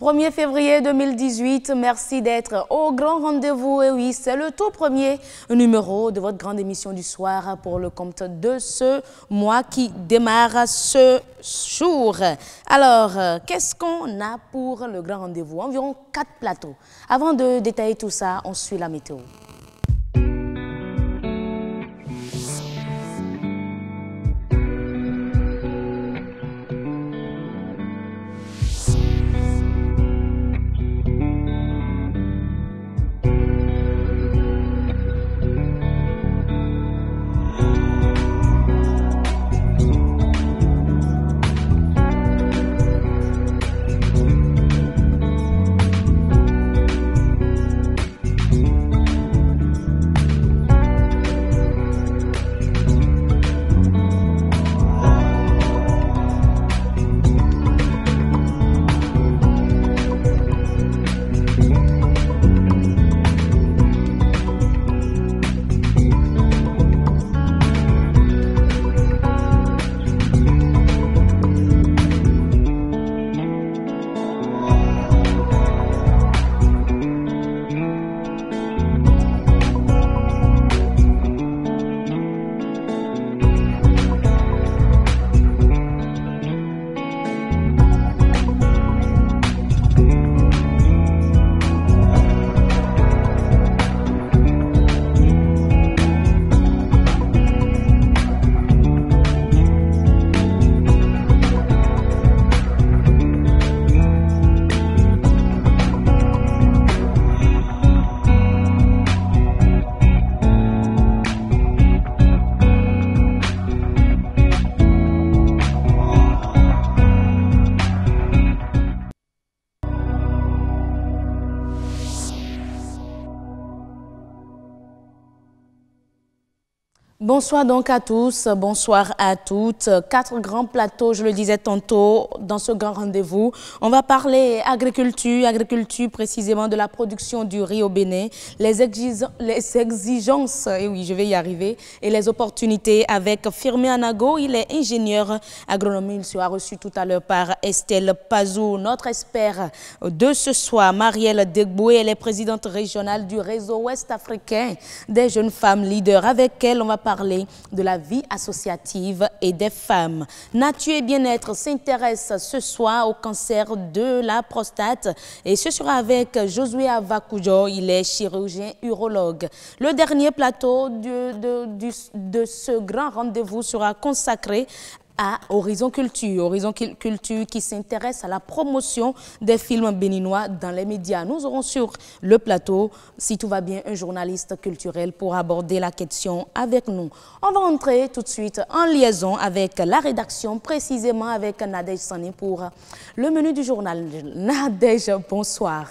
1er février 2018, merci d'être au grand rendez-vous. Et oui, c'est le tout premier numéro de votre grande émission du soir pour le compte de ce mois qui démarre ce jour. Alors, qu'est-ce qu'on a pour le grand rendez-vous? Environ 4 plateaux. Avant de détailler tout ça, on suit la météo. Bonsoir donc à tous, bonsoir à toutes. 4 grands plateaux, je le disais tantôt, dans ce grand rendez-vous. On va parler agriculture précisément de la production du riz au Bénin, les exigences, et oui, je vais y arriver, et les opportunités avec Firmé Anago. Il est ingénieur agronomie, il sera reçu tout à l'heure par Estelle Pazou. Notre expert de ce soir, Marielle Degboué, elle est présidente régionale du réseau ouest-africain des jeunes femmes leaders. Avec elle, on va parler de la vie associative et des femmes. Nature et bien-être s'intéresse ce soir au cancer de la prostate et ce sera avec Josué Avakoujo, il est chirurgien urologue. Le dernier plateau de ce grand rendez-vous sera consacré à Horizon Culture qui s'intéresse à la promotion des films béninois dans les médias. Nous aurons sur le plateau, si tout va bien, un journaliste culturel pour aborder la question avec nous. On va entrer tout de suite en liaison avec la rédaction, précisément avec Nadège Sani pour le menu du journal. Nadège, bonsoir.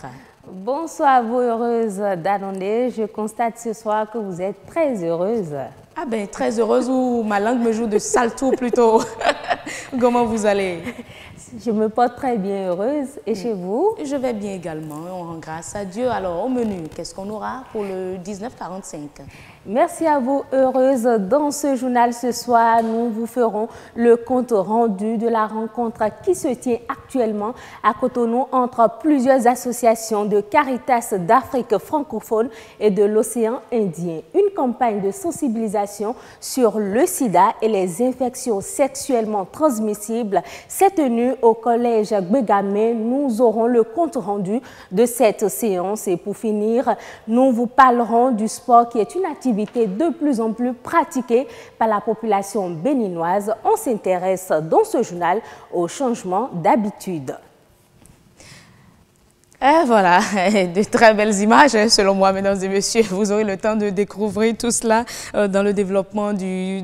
Bonsoir à vous, heureuse d'Anondé. Je constate ce soir que vous êtes très heureuse. Ah ben, très heureuse ou ma langue me joue de sale tour plutôt. Comment vous allez? Je me porte très bien heureuse. Et chez vous? Je vais bien également, on rend grâce à Dieu. Alors, au menu, qu'est-ce qu'on aura pour le 1945? Merci à vous, heureuse. Dans ce journal ce soir, nous vous ferons le compte rendu de la rencontre qui se tient actuellement à Cotonou entre plusieurs associations de Caritas d'Afrique francophone et de l'océan Indien. Une campagne de sensibilisation sur le sida et les infections sexuellement transmissibles s'est tenue au collège Gbegame. Nous aurons le compte rendu de cette séance et pour finir, nous vous parlerons du sport qui est une activité de plus en plus pratiquée par la population béninoise. On s'intéresse dans ce journal au changement d'habitude. Et voilà, de très belles images, selon moi, mesdames et messieurs. Vous aurez le temps de découvrir tout cela dans le développement du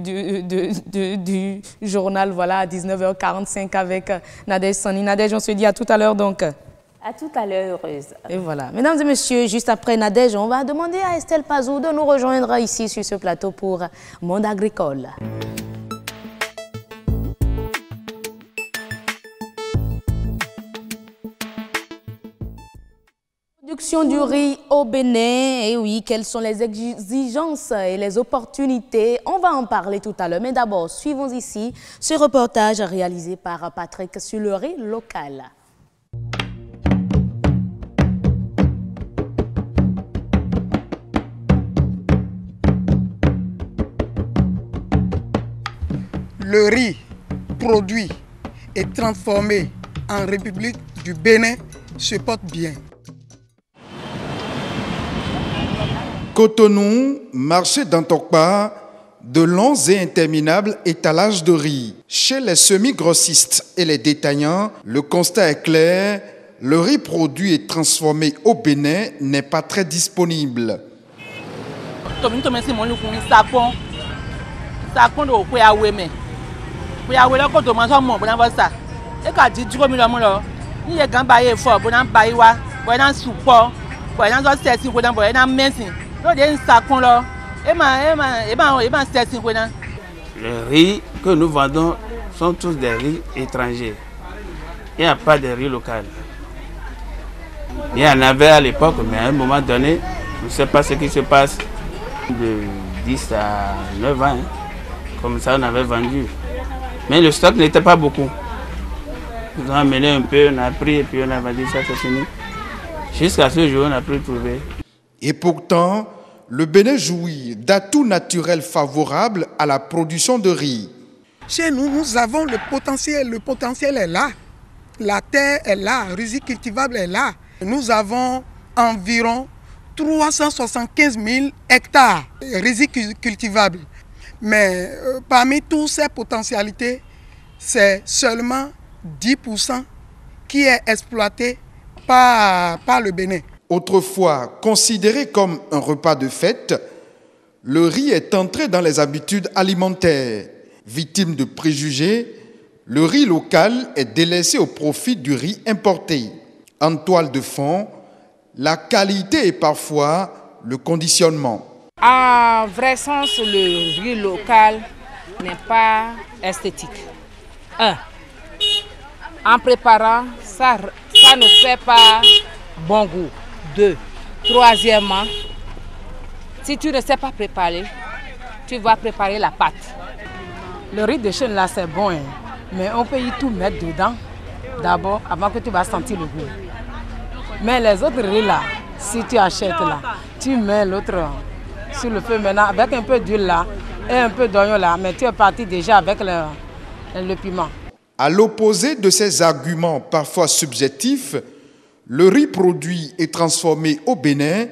journal, voilà, à 19h45 avec Nadège Sani. Nadège, on se dit à tout à l'heure donc. À tout à l'heure, heureuse. Et voilà. Mesdames et messieurs, juste après Nadège, on va demander à Estelle Pazou de nous rejoindre ici sur ce plateau pour Monde agricole. Production du riz au Bénin, et oui, quelles sont les exigences et les opportunités? On va en parler tout à l'heure, mais d'abord, suivons ici ce reportage réalisé par Patrick sur le riz local. le riz produit et transformé en République du Bénin se porte bien. Cotonou, marché d'Antokpa, de longs et interminables étalages de riz. Chez les semi-grossistes et les détaillants, le constat est clair, le riz produit et transformé au Bénin n'est pas très disponible. Les riz que nous vendons sont tous des riz étrangers. Il n'y a pas de riz local. Il y en avait à l'époque, mais à un moment donné, je ne sais pas ce qui se passe. De 10 à 9 ans, hein. Comme ça on avait vendu. Mais le stock n'était pas beaucoup. Nous avons amené un peu, on a pris et puis on a vendu, ça c'est fini. Jusqu'à ce jour, on n'a plus trouvé. Et pourtant, le Bénin jouit d'atouts naturels favorables à la production de riz. Chez nous, nous avons le potentiel est là. La terre est là, le riz cultivable est là. Nous avons environ 375 000 hectares de riz cultivable. Mais parmi toutes ces potentialités, c'est seulement 10% qui est exploité par le Bénin. Autrefois considéré comme un repas de fête, le riz est entré dans les habitudes alimentaires. Victime de préjugés, le riz local est délaissé au profit du riz importé. En toile de fond, la qualité et parfois le conditionnement. En vrai sens, le riz local n'est pas esthétique. En préparant, ça ne fait pas bon goût. 2. Troisièmement, si tu ne sais pas préparer, tu vas préparer la pâte. Le riz de chêne là c'est bon, hein, mais on peut y tout mettre dedans d'abord avant que tu vas sentir le goût. Mais les autres riz là, si tu achètes là, tu mets l'autre sur le feu maintenant avec un peu d'huile là et un peu d'oignon là, mais tu es parti déjà avec le piment. À l'opposé de ces arguments parfois subjectifs, le riz produit et transformé au Bénin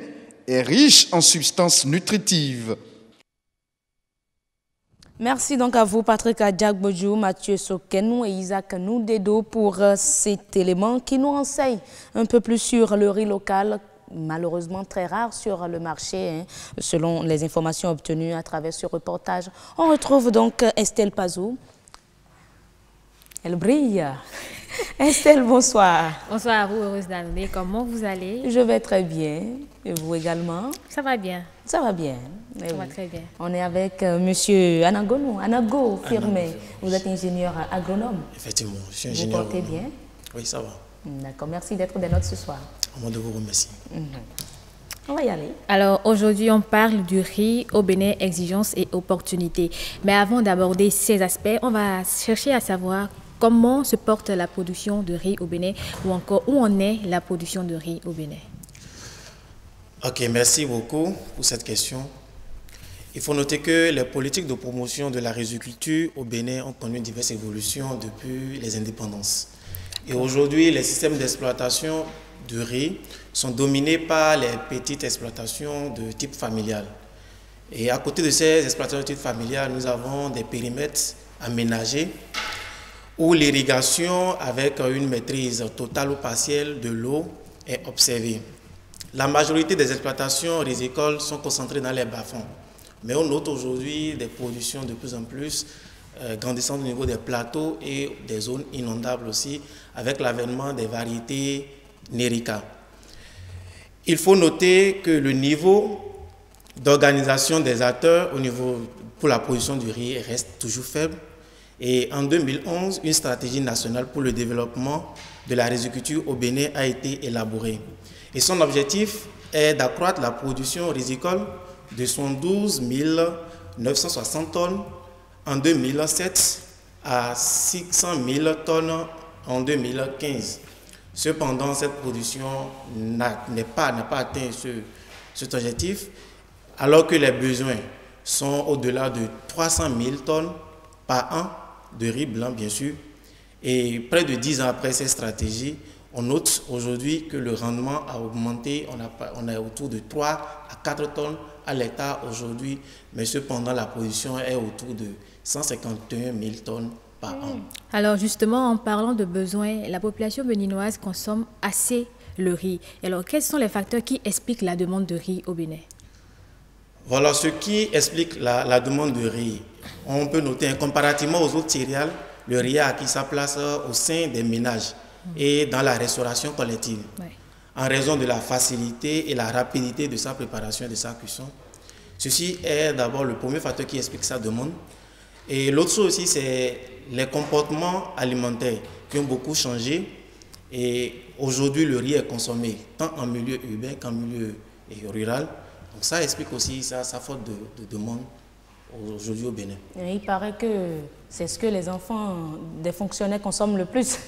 est riche en substances nutritives. Merci donc à vous, Patrick Adjak-Bojou, Mathieu Sokenou et Isaac Noudedo pour cet élément qui nous renseigne un peu plus sur le riz local, malheureusement très rare sur le marché, hein, selon les informations obtenues à travers ce reportage. On retrouve donc Estelle Pazou. Elle brille. Estelle, bonsoir. Bonsoir à vous, heureuse d'année. Comment vous allez? Je vais très bien. Et vous également? Ça va bien. Ça va bien. Ça va très bien. On est avec monsieur Anago Firmé. Vous êtes ingénieur agronome. Effectivement, je suis ingénieur. Vous portez bien? Oui, ça va. D'accord, merci d'être des nôtres ce soir. Moi de vous remercier. On va y aller. Alors aujourd'hui, on parle du riz au Bénin, exigences et opportunités. Mais avant d'aborder ces aspects, on va chercher à savoir comment se porte la production de riz au Bénin ou encore où en est la production de riz au Bénin. Ok, merci beaucoup pour cette question. Il faut noter que les politiques de promotion de la riziculture au Bénin ont connu diverses évolutions depuis les indépendances. Et aujourd'hui, les systèmes d'exploitation de riz sont dominés par les petites exploitations de type familial. Et à côté de ces exploitations de type familial, nous avons des périmètres aménagés où l'irrigation avec une maîtrise totale ou partielle de l'eau est observée. La majorité des exploitations rizicoles sont concentrées dans les bas-fonds. Mais on note aujourd'hui des productions de plus en plus grandissantes au niveau des plateaux et des zones inondables aussi, avec l'avènement des variétés Nerica. Il faut noter que le niveau d'organisation des acteurs pour la production du riz reste toujours faible. Et en 2011, une stratégie nationale pour le développement de la riziculture au Bénin a été élaborée. Et son objectif est d'accroître la production rizicole de 112 960 tonnes en 2007 à 600 000 tonnes en 2015. Cependant, cette production n'a pas atteint cet objectif, alors que les besoins sont au-delà de 300 000 tonnes par an de riz blanc, bien sûr. Et près de 10 ans après cette stratégie, on note aujourd'hui que le rendement a augmenté. On est autour de 3 à 4 tonnes à l'hectare aujourd'hui, mais cependant la production est autour de 151 000 tonnes par an. Alors justement, en parlant de besoins, la population béninoise consomme assez le riz. Alors quels sont les facteurs qui expliquent la demande de riz au Bénin? Voilà ce qui explique la demande de riz. On peut noter, comparativement aux autres céréales, le riz a acquis sa place au sein des ménages et dans la restauration collective. Ouais. En raison de la facilité et la rapidité de sa préparation et de sa cuisson. Ceci est d'abord le premier facteur qui explique sa demande. Et l'autre chose aussi, c'est les comportements alimentaires qui ont beaucoup changé. Et aujourd'hui, le riz est consommé tant en milieu urbain qu'en milieu rural. Donc ça explique aussi sa faute de demande aujourd'hui au Bénin. Et il paraît que c'est ce que les enfants des fonctionnaires consomment le plus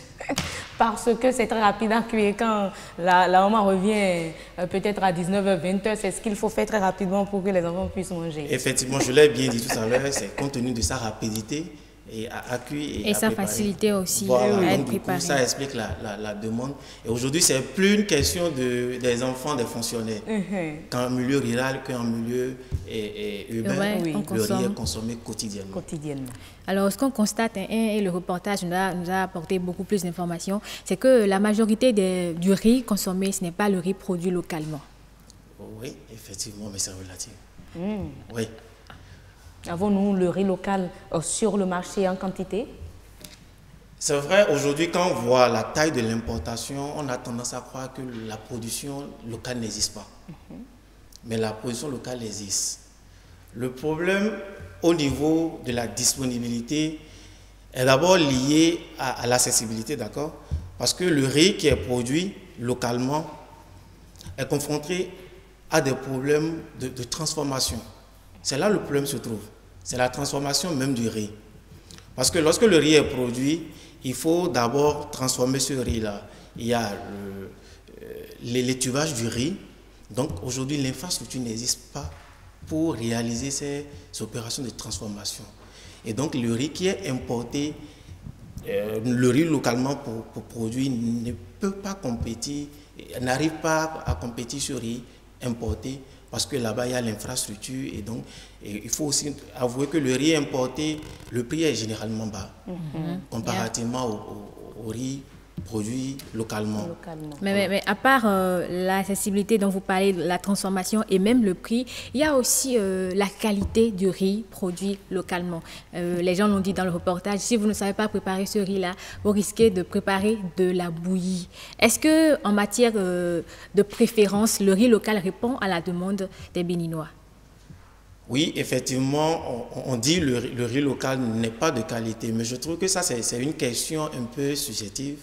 parce que c'est très rapide à cuire. Quand la maman revient peut-être à 19h, 20h, c'est ce qu'il faut faire très rapidement pour que les enfants puissent manger. Effectivement, je l'ai bien dit tout à l'heure, c'est compte tenu de sa rapidité et à cuire et à sa préparer. Facilité aussi voilà, à être donc, préparé. Ça explique la demande. Et aujourd'hui, c'est plus une question des enfants des fonctionnaires qu'en milieu rural, qu'en milieu urbain. Oui. Le riz est consommé quotidiennement. Alors, ce qu'on constate, et le reportage nous a apporté beaucoup plus d'informations, c'est que la majorité du riz consommé, ce n'est pas le riz produit localement. Oui, effectivement, mais c'est relatif. Oui. Avons-nous le riz local sur le marché en quantité? C'est vrai, aujourd'hui, quand on voit la taille de l'importation, on a tendance à croire que la production locale n'existe pas. Mais la production locale existe. Le problème au niveau de la disponibilité est d'abord lié à l'accessibilité, d'accord? Parce que le riz qui est produit localement est confronté à des problèmes de transformation. C'est là le problème se trouve. C'est la transformation même du riz. Parce que lorsque le riz est produit, il faut d'abord transformer ce riz-là. Il y a l'étuvage du riz. Donc aujourd'hui, l'infrastructure n'existe pas pour réaliser ces opérations de transformation. Et donc le riz qui est importé, le riz localement pour produire ne peut pas compétir, n'arrive pas à compétir sur riz importé parce que là-bas il y a l'infrastructure et donc il faut aussi avouer que le riz importé, le prix est généralement bas comparativement au riz produit localement. Mais à part l'accessibilité dont vous parlez, la transformation et même le prix, il y a aussi la qualité du riz produit localement. Les gens l'ont dit dans le reportage, si vous ne savez pas préparer ce riz-là, vous risquez de préparer de la bouillie. Est-ce qu'en matière de préférence, le riz local répond à la demande des Béninois? Oui, effectivement, on dit que le riz local n'est pas de qualité, mais je trouve que ça, c'est une question un peu subjective.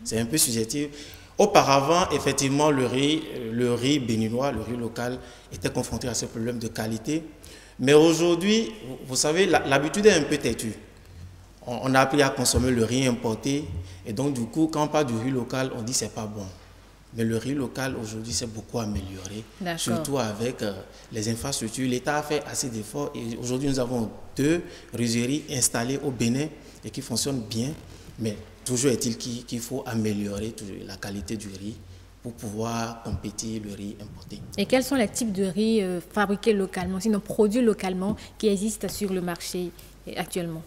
C'est un peu subjectif. Auparavant, effectivement, le riz béninois, le riz local, était confronté à ce problème de qualité. Mais aujourd'hui, vous savez, l'habitude est un peu têtue. On a appris à consommer le riz importé. Et donc, du coup, quand on parle du riz local, on dit que ce n'est pas bon. Mais le riz local, aujourd'hui, s'est beaucoup amélioré. Surtout avec les infrastructures. L'État a fait assez d'efforts. Et aujourd'hui, nous avons 2 rizeries installées au Bénin et qui fonctionnent bien. Mais toujours est-il qu'il faut améliorer la qualité du riz pour pouvoir compétir le riz importé. Et quels sont les types de riz fabriqués localement, sinon produits localement, qui existent sur le marché actuellement?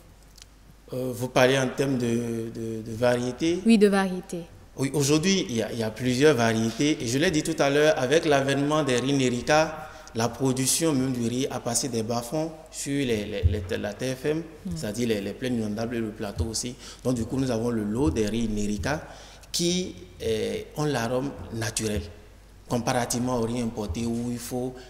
Vous parlez en termes de variété? Oui, de variété. Oui, aujourd'hui, il y a plusieurs variétés. Et je l'ai dit tout à l'heure, avec l'avènement des riz Nerica, la production même du riz a passé des bas-fonds sur la TFM, c'est-à-dire les plaines inondables et le plateau aussi. Donc du coup, nous avons le lot des riz Nerica qui ont l'arôme naturel, comparativement au riz importé où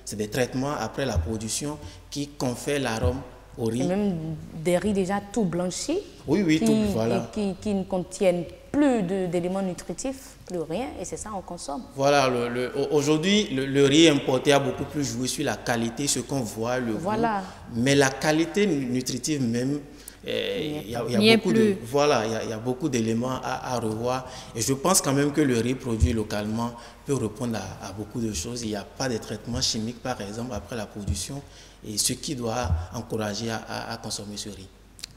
c'est des traitements après la production qui confèrent l'arôme au riz. Et même des riz déjà tout blanchis. Oui, tout, voilà. Qui ne contiennent plus d'éléments nutritifs, plus rien, et c'est ça on consomme. Voilà, aujourd'hui, le riz importé a beaucoup plus joué sur la qualité, ce qu'on voit, le goût. Mais la qualité nutritive même, il y a beaucoup d'éléments à revoir. Et je pense quand même que le riz produit localement peut répondre à beaucoup de choses. Il n'y a pas de traitement chimique, par exemple, après la production, et ce qui doit encourager à consommer ce riz.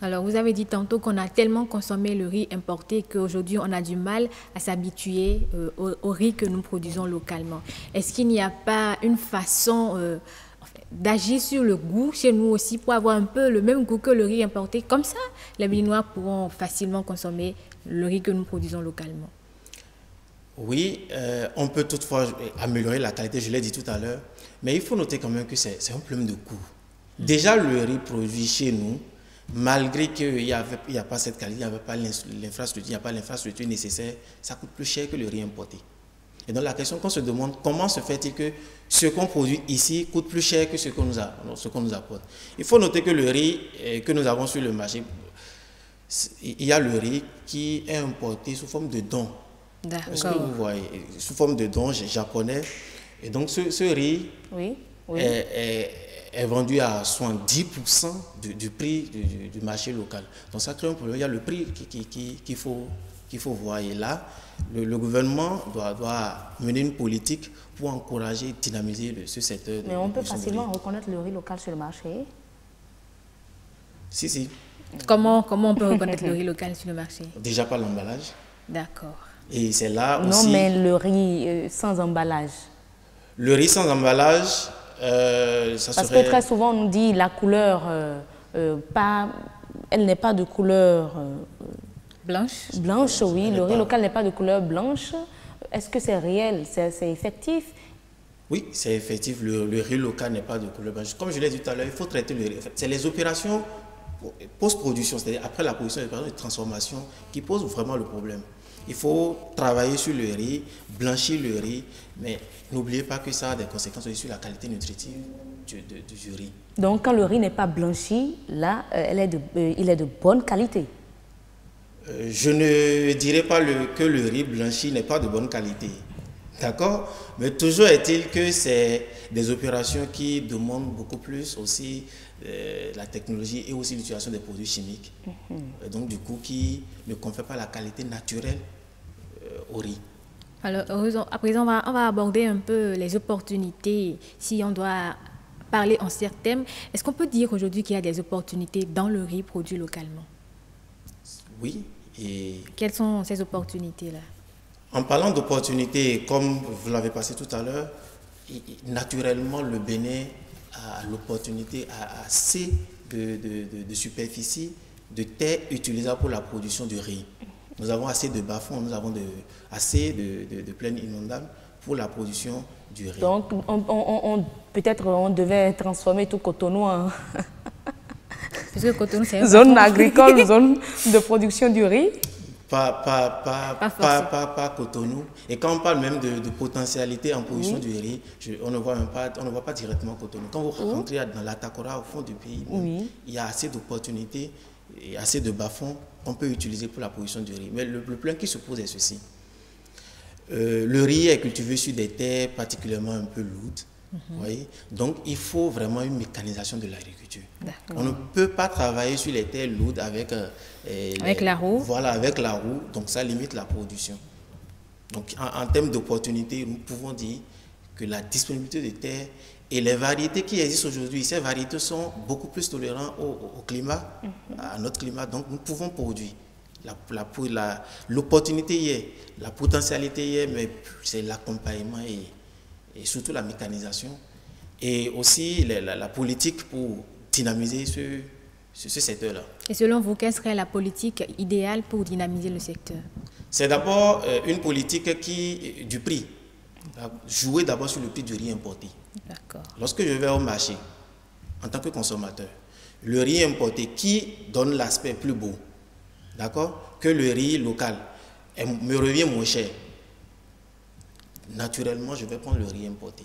Alors, vous avez dit tantôt qu'on a tellement consommé le riz importé qu'aujourd'hui, on a du mal à s'habituer au riz que nous produisons localement. Est-ce qu'il n'y a pas une façon d'agir sur le goût chez nous aussi pour avoir un peu le même goût que le riz importé? Comme ça, les Béninois pourront facilement consommer le riz que nous produisons localement. Oui, on peut toutefois améliorer la qualité, je l'ai dit tout à l'heure, mais il faut noter quand même que c'est un problème de coût. Déjà, le riz produit chez nous, malgré qu'il n'y a pas cette qualité, il n'y avait pas l'infrastructure, il n'y a pas l'infrastructure nécessaire, ça coûte plus cher que le riz importé. Et donc la question qu'on se demande, comment se fait-il que ce qu'on produit ici coûte plus cher que ce qu'on nous apporte? Il faut noter que le riz que nous avons sur le marché, il y a le riz qui est importé sous forme de dons. Est-ce que vous voyez, sous forme de dons japonais. Et donc ce riz est vendu à 70% du prix du marché local. Donc ça crée un problème. Il y a le prix qu'il faut voir. Et là, le gouvernement doit mener une politique pour encourager et dynamiser ce secteur. Mais on peut facilement reconnaître le riz local sur le marché? Si. Comment on peut reconnaître le riz local sur le marché? Déjà par l'emballage. D'accord. Et c'est là aussi... Non, mais le riz sans emballage. Le riz sans emballage, ça Parce serait... que très souvent, on nous dit la couleur, elle n'est pas de couleur... blanche. Blanche, oui. Le riz local n'est pas de couleur blanche. Est-ce que c'est réel? C'est effectif? Oui, c'est effectif. Le riz local n'est pas de couleur blanche. Comme je l'ai dit tout à l'heure, il faut traiter le riz. C'est les opérations post-production, c'est-à-dire après la production, les opérations de transformation qui posent vraiment le problème. Il faut travailler sur le riz, blanchir le riz, mais n'oubliez pas que ça a des conséquences sur la qualité nutritive du riz. Donc, quand le riz n'est pas blanchi, là, il est de bonne qualité. Je ne dirais pas que le riz blanchi n'est pas de bonne qualité. D'accord? Mais toujours est-il que c'est des opérations qui demandent beaucoup plus aussi la technologie et aussi l'utilisation des produits chimiques. Et donc, du coup, qui ne confèrent pas la qualité naturelle au riz. Alors, à présent, on va aborder un peu les opportunités. Si on doit parler en certains thèmes, est-ce qu'on peut dire aujourd'hui qu'il y a des opportunités dans le riz produit localement? Oui. Et quelles sont ces opportunités-là? En parlant d'opportunités, comme vous l'avez passé tout à l'heure, naturellement, le Bénin a l'opportunité, a assez de superficie, de terre utilisable pour la production du riz. Nous avons assez de bas-fonds, nous avons assez de plaines inondables pour la production du riz. Donc, peut-être on devait transformer tout Cotonou en parce que Cotonou, c'est zone agricole, zone de production du riz. Pas Cotonou. Et quand on parle même de potentialité en production du riz, on ne voit pas directement Cotonou. Quand vous rentrez dans l'Atakora, au fond du pays, il y a assez d'opportunités et assez de bas-fonds qu'on peut utiliser pour la production du riz. Mais le problème qui se pose est ceci. Le riz est cultivé sur des terres particulièrement un peu lourdes. Voyez? Donc, il faut vraiment une mécanisation de l'agriculture. On ne peut pas travailler sur les terres lourdes avec la roue. Voilà, avec la roue. Donc, ça limite la production. Donc, en termes d'opportunités, nous pouvons dire que la disponibilité de terres et les variétés qui existent aujourd'hui, ces variétés sont beaucoup plus tolérantes au climat, à notre climat. Donc, nous pouvons produire. L'opportunité y est, la potentialité y est, mais c'est l'accompagnement et surtout la mécanisation et aussi la politique pour dynamiser ce secteur-là. Et selon vous, quelle serait la politique idéale pour dynamiser le secteur? C'est d'abord une politique du prix. Jouer d'abord sur le prix du riz importé. Lorsque je vais au marché, en tant que consommateur, le riz importé qui donne l'aspect plus beau, d'accord, que le riz local, me revient moins cher. Naturellement, je vais prendre le riz importé.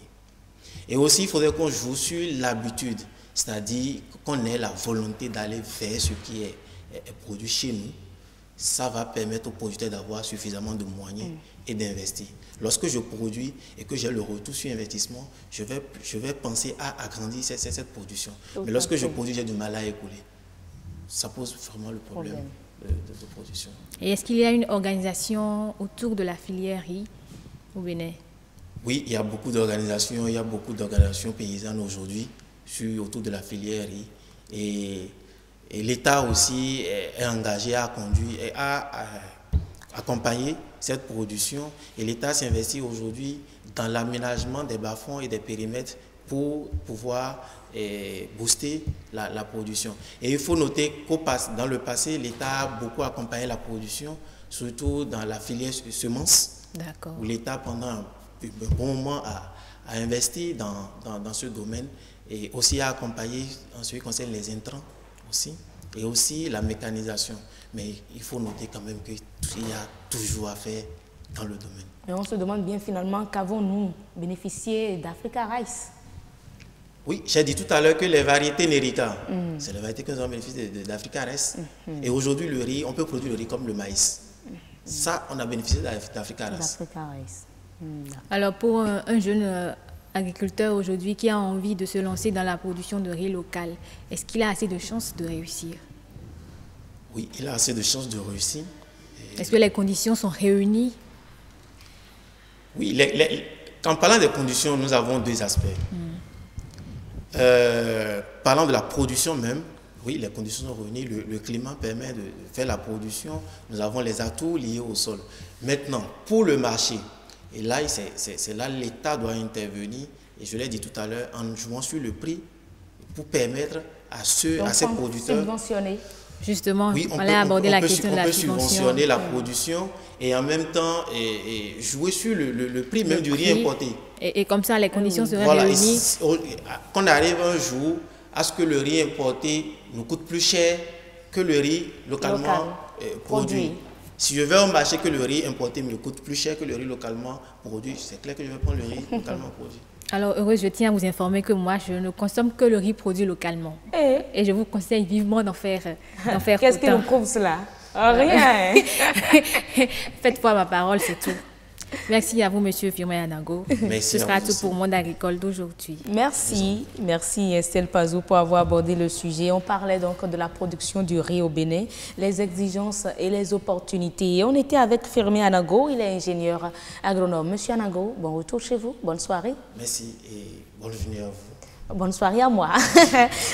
Et aussi, il faudrait qu'on joue sur l'habitude, c'est-à-dire qu'on ait la volonté d'aller vers ce qui est produit chez nous. Ça va permettre aux producteurs d'avoir suffisamment de moyens et d'investir. Lorsque je produis et que j'ai le retour sur investissement, je vais penser à agrandir cette production. Mais lorsque je produis, j'ai du mal à écouler. Ça pose vraiment le problème de production. Et est-ce qu'il y a une organisation autour de la filière riz au Bénin? Oui, il y a beaucoup d'organisations paysannes aujourd'hui autour de la filière riz. Et Et l'État aussi est engagé à conduire et à accompagner cette production. Et l'État s'investit aujourd'hui dans l'aménagement des bas-fonds et des périmètres pour pouvoir booster la production. Et il faut noter que dans le passé, l'État a beaucoup accompagné la production, surtout dans la filière semences, où l'État, pendant un bon moment, a investi dans ce domaine et aussi a accompagné en ce qui concerne les intrants aussi, et aussi la mécanisation. Mais il faut noter quand même qu'il y a toujours à faire dans le domaine. Mais on se demande bien finalement qu'avons-nous bénéficié d'Africa Rice? Oui, j'ai dit tout à l'heure que les variétés Nerica, c'est les variétés que nous avons bénéficié d'Africa Rice. Et aujourd'hui, le riz, on peut produire le riz comme le maïs. Ça, on a bénéficié d'Africa Rice. Alors, pour un jeune agriculteur aujourd'hui qui a envie de se lancer dans la production de riz local, est-ce qu'il a assez de chances de réussir? Oui, il a assez de chances de réussir. Est-ce que les conditions sont réunies? Oui, en parlant des conditions, nous avons deux aspects. Parlant de la production même, oui, les conditions sont réunies, le climat permet de faire la production, nous avons les atouts liés au sol. Maintenant, pour le marché, et là, c'est là l'État doit intervenir, et je l'ai dit tout à l'heure, en jouant sur le prix, pour permettre à ces producteurs... Subventionner. Justement, oui, on allait aborder la question de la subvention. On peut subventionner la production et en même temps jouer sur le prix même du riz importé. Et comme ça, les conditions seraient réunies. Qu'on arrive un jour à ce que le riz importé nous coûte plus cher que le riz localement produit. Si je vais au marché que le riz importé me coûte plus cher que le riz localement produit, c'est clair que je vais prendre le riz localement produit. Alors, heureuse, je tiens à vous informer que moi, je ne consomme que le riz produit localement. Et je vous conseille vivement d'en faire Qu'est-ce qui nous prouve cela? Rien. Faites foi à ma parole, c'est tout. Merci à vous, Monsieur Firmin Anago. Ce sera tout pour Monde Agricole d'aujourd'hui. Merci. Merci Estelle Pazou pour avoir abordé le sujet. On parlait donc de la production du riz au Bénin, les exigences et les opportunités. Et on était avec Firmin Anago, il est ingénieur agronome. Monsieur Anago, bon retour chez vous, bonne soirée. Merci et bonne journée à vous. Bonne soirée à moi.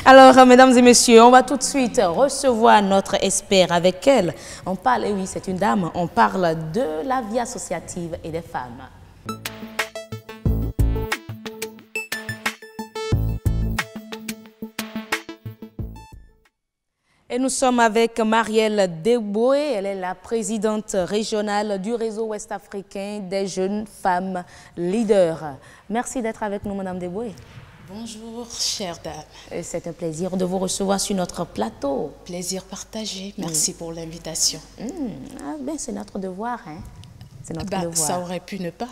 Alors, mesdames et messieurs, on va tout de suite recevoir notre expert avec elle. On parle, et oui, c'est une dame, on parle de la vie associative et des femmes. Et nous sommes avec Marielle Deboué, elle est la présidente régionale du réseau ouest-africain des jeunes femmes leaders. Merci d'être avec nous, Madame Deboué. Bonjour, chère dame. C'est un plaisir de vous recevoir sur notre plateau. Plaisir partagé. Merci pour l'invitation. Ah ben, c'est notre devoir. Hein? C'est notre devoir. Ça aurait pu ne pas.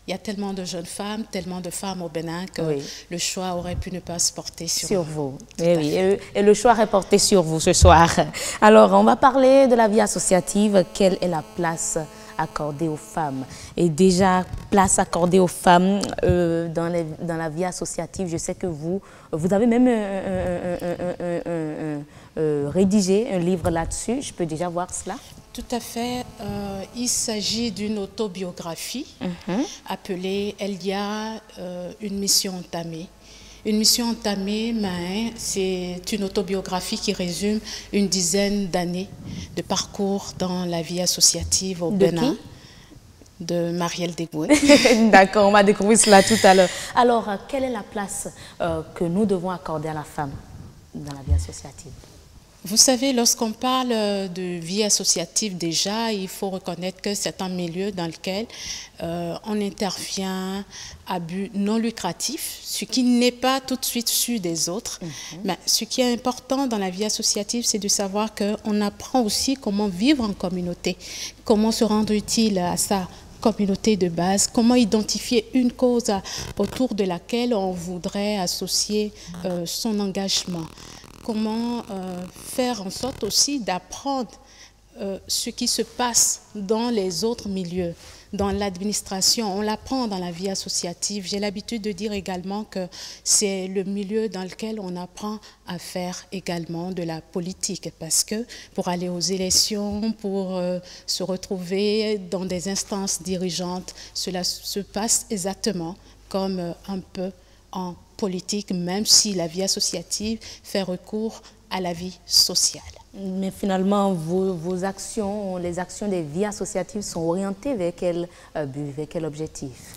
Il y a tellement de jeunes femmes, tellement de femmes au Bénin que le choix aurait pu ne pas se porter sur vous. Et le choix est porté sur vous ce soir. Alors, on va parler de la vie associative. Quelle est la place accordée aux femmes? Et déjà, place accordée aux femmes dans la vie associative, je sais que vous avez même rédigé un livre là-dessus. Je peux déjà voir cela? Tout à fait. Il s'agit d'une autobiographie appelée « Il y a une mission entamée ». Une mission entamée, c'est une autobiographie qui résume une dizaine d'années de parcours dans la vie associative au Bénin. De Marielle Deboué. D'accord, on va découvrir cela tout à l'heure. Alors, quelle est la place que nous devons accorder à la femme dans la vie associative? Vous savez, lorsqu'on parle de vie associative déjà, il faut reconnaître que c'est un milieu dans lequel on intervient à but non lucratif, ce qui n'est pas tout de suite su des autres. Mais ce qui est important dans la vie associative, c'est de savoir qu'on apprend aussi comment vivre en communauté, comment se rendre utile à sa communauté de base, comment identifier une cause autour de laquelle on voudrait associer son engagement. Comment faire en sorte aussi d'apprendre ce qui se passe dans les autres milieux, dans l'administration. On l'apprend dans la vie associative. J'ai l'habitude de dire également que c'est le milieu dans lequel on apprend à faire également de la politique. Parce que pour aller aux élections, pour se retrouver dans des instances dirigeantes, cela se passe exactement comme un peu en politique, même si la vie associative fait recours à la vie sociale. Mais finalement, vos actions, les actions des vies associatives sont orientées vers quel but, vers quel objectif?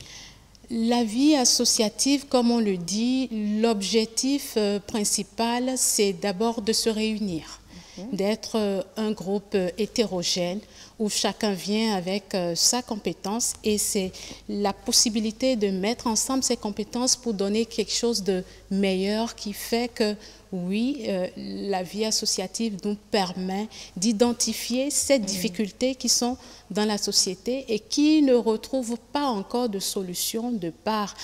La vie associative, comme on le dit, l'objectif principal, c'est d'abord de se réunir, d'être un groupe hétérogène où chacun vient avec sa compétence et c'est la possibilité de mettre ensemble ces compétences pour donner quelque chose de meilleur qui fait que, oui, la vie associative nous permet d'identifier ces difficultés qui sont dans la société et qui ne retrouvent pas encore de solution de par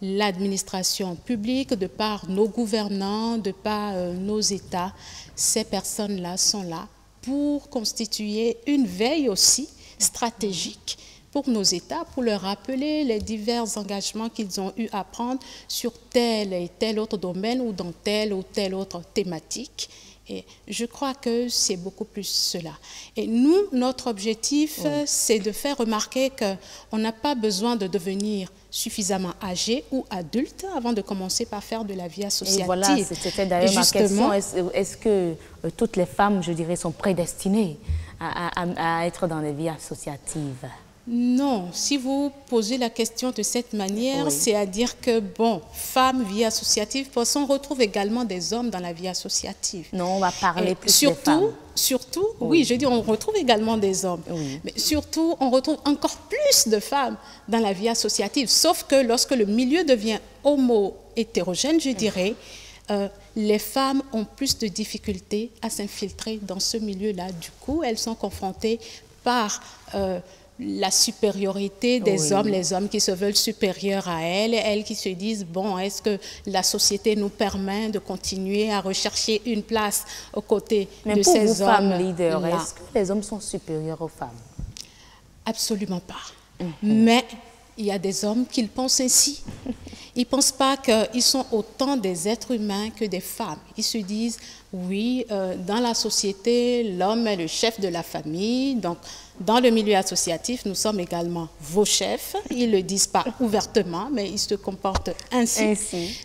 l'administration publique, de par nos gouvernants, de par nos États. Ces personnes-là sont là pour constituer une veille aussi stratégique pour nos États, pour leur rappeler les divers engagements qu'ils ont eu à prendre sur tel et tel autre domaine ou dans telle ou telle autre thématique. Et je crois que c'est beaucoup plus cela. Et nous, notre objectif, c'est de faire remarquer qu'on n'a pas besoin de devenir suffisamment âgé ou adulte avant de commencer par faire de la vie associative. Et voilà, c'était d'ailleurs ma question. Est-ce que toutes les femmes, je dirais, sont prédestinées à être dans les vies associatives? Non, si vous posez la question de cette manière, c'est à dire que, bon, femmes, vie associative, parce qu'on retrouve également des hommes dans la vie associative. Non, on va parler plus des femmes. Surtout, oui, je dis on retrouve également des hommes, mais surtout, on retrouve encore plus de femmes dans la vie associative, sauf que lorsque le milieu devient homo-hétérogène, je dirais, les femmes ont plus de difficultés à s'infiltrer dans ce milieu-là. Du coup, elles sont confrontées par la supériorité des hommes, les hommes qui se veulent supérieurs à elles qui se disent, bon, est-ce que la société nous permet de continuer à rechercher une place aux côtés de ces hommes? Mais pour vous, femmes leaders, est-ce que les hommes sont supérieurs aux femmes? Absolument pas. Mais il y a des hommes qui pensent ainsi. Ils ne pensent pas qu'ils sont autant des êtres humains que des femmes. Ils se disent, oui, dans la société, l'homme est le chef de la famille, donc dans le milieu associatif, nous sommes également vos chefs. Ils ne le disent pas ouvertement, mais ils se comportent ainsi.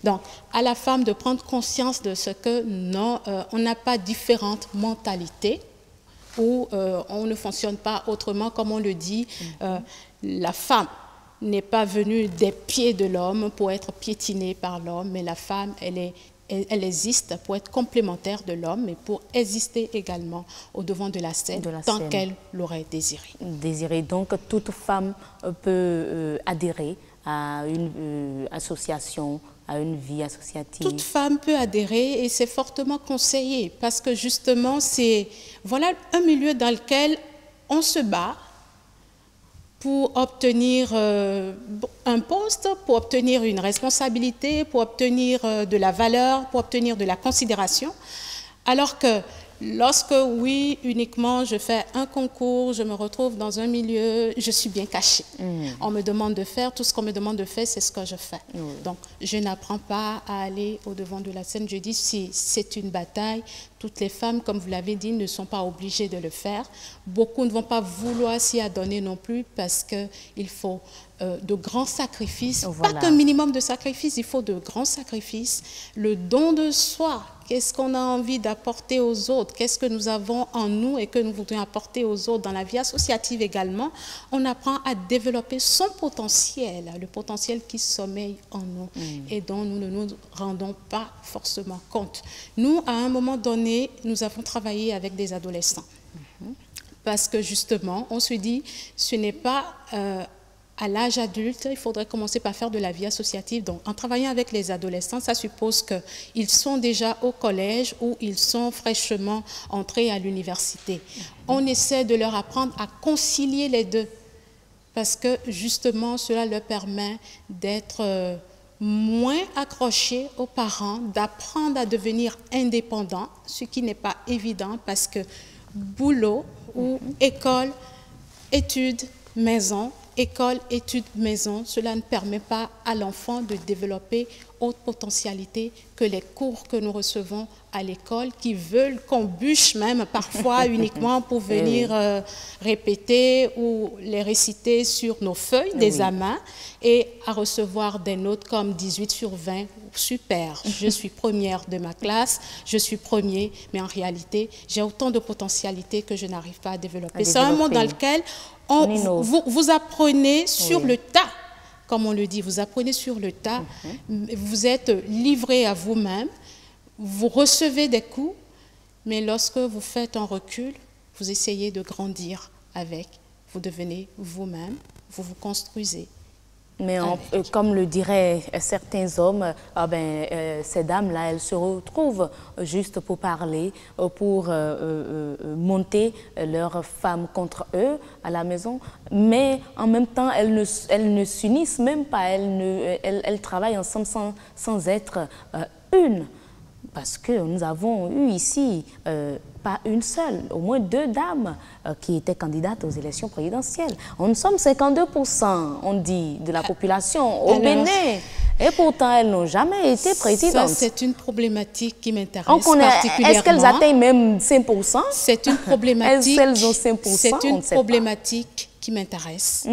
Donc, à la femme de prendre conscience de ce que non, on n'a pas différentes mentalités, où on ne fonctionne pas autrement, comme on le dit. La femme n'est pas venue des pieds de l'homme pour être piétinée par l'homme, mais la femme, elle existe pour être complémentaire de l'homme, mais pour exister également au devant de la scène, tant qu'elle l'aurait désiré. Donc, toute femme peut adhérer à une association, à une vie associative. Toute femme peut adhérer et c'est fortement conseillé parce que justement, c'est voilà un milieu dans lequel on se bat pour obtenir un poste, pour obtenir une responsabilité, pour obtenir de la valeur, pour obtenir de la considération. Alors que lorsque, oui, uniquement je fais un concours, je me retrouve dans un milieu, je suis bien cachée. On me demande de faire, tout ce qu'on me demande de faire, c'est ce que je fais. Donc, je n'apprends pas à aller au-devant de la scène. Je dis, si c'est une bataille, toutes les femmes, comme vous l'avez dit, ne sont pas obligées de le faire. Beaucoup ne vont pas vouloir s'y adonner non plus parce qu'il faut de grands sacrifices. Pas qu'un minimum de sacrifices, il faut de grands sacrifices. Le don de soi, qu'est-ce qu'on a envie d'apporter aux autres? Qu'est-ce que nous avons en nous et que nous voudrions apporter aux autres? Dans la vie associative également, on apprend à développer son potentiel, le potentiel qui sommeille en nous et dont nous ne nous rendons pas forcément compte. Nous, à un moment donné, nous avons travaillé avec des adolescents parce que justement, on se dit, ce n'est pas à l'âge adulte, il faudrait commencer par faire de la vie associative. Donc, en travaillant avec les adolescents, ça suppose qu'ils sont déjà au collège ou ils sont fraîchement entrés à l'université. On essaie de leur apprendre à concilier les deux parce que justement, cela leur permet d'être moins accrochés aux parents, d'apprendre à devenir indépendants, ce qui n'est pas évident parce que boulot ou école, études, maison, école, études, maison, cela ne permet pas à l'enfant de développer autre potentialité que les cours que nous recevons à l'école, qui veulent qu'on bûche même parfois uniquement pour venir répéter ou les réciter sur nos feuilles d'examen et à recevoir des notes comme 18 sur 20. Super, je suis première de ma classe, je suis premier, mais en réalité, j'ai autant de potentialité que je n'arrive pas à développer. C'est un monde dans lequel vous apprenez sur le tas, comme on le dit, vous apprenez sur le tas, vous êtes livré à vous-même, vous recevez des coups, mais lorsque vous faites un recul, vous essayez de grandir avec, vous devenez vous-même, vous vous construisez. Mais comme le diraient certains hommes, ces dames-là, elles se retrouvent juste pour parler, pour monter leurs femmes contre eux à la maison. Mais en même temps, elles ne s'unissent même pas, elles travaillent ensemble sans être une. Parce que nous avons eu ici, pas une seule, au moins 2 dames qui étaient candidates aux élections présidentielles. Nous sommes 52%, on dit, de la population au Bénin. Et pourtant, elles n'ont jamais été présidentes. Ça, c'est une problématique qui m'intéresse particulièrement. Est-ce qu'elles atteignent même 5%? C'est une problématique, elles ont 5%, c'est une problématique qui m'intéresse.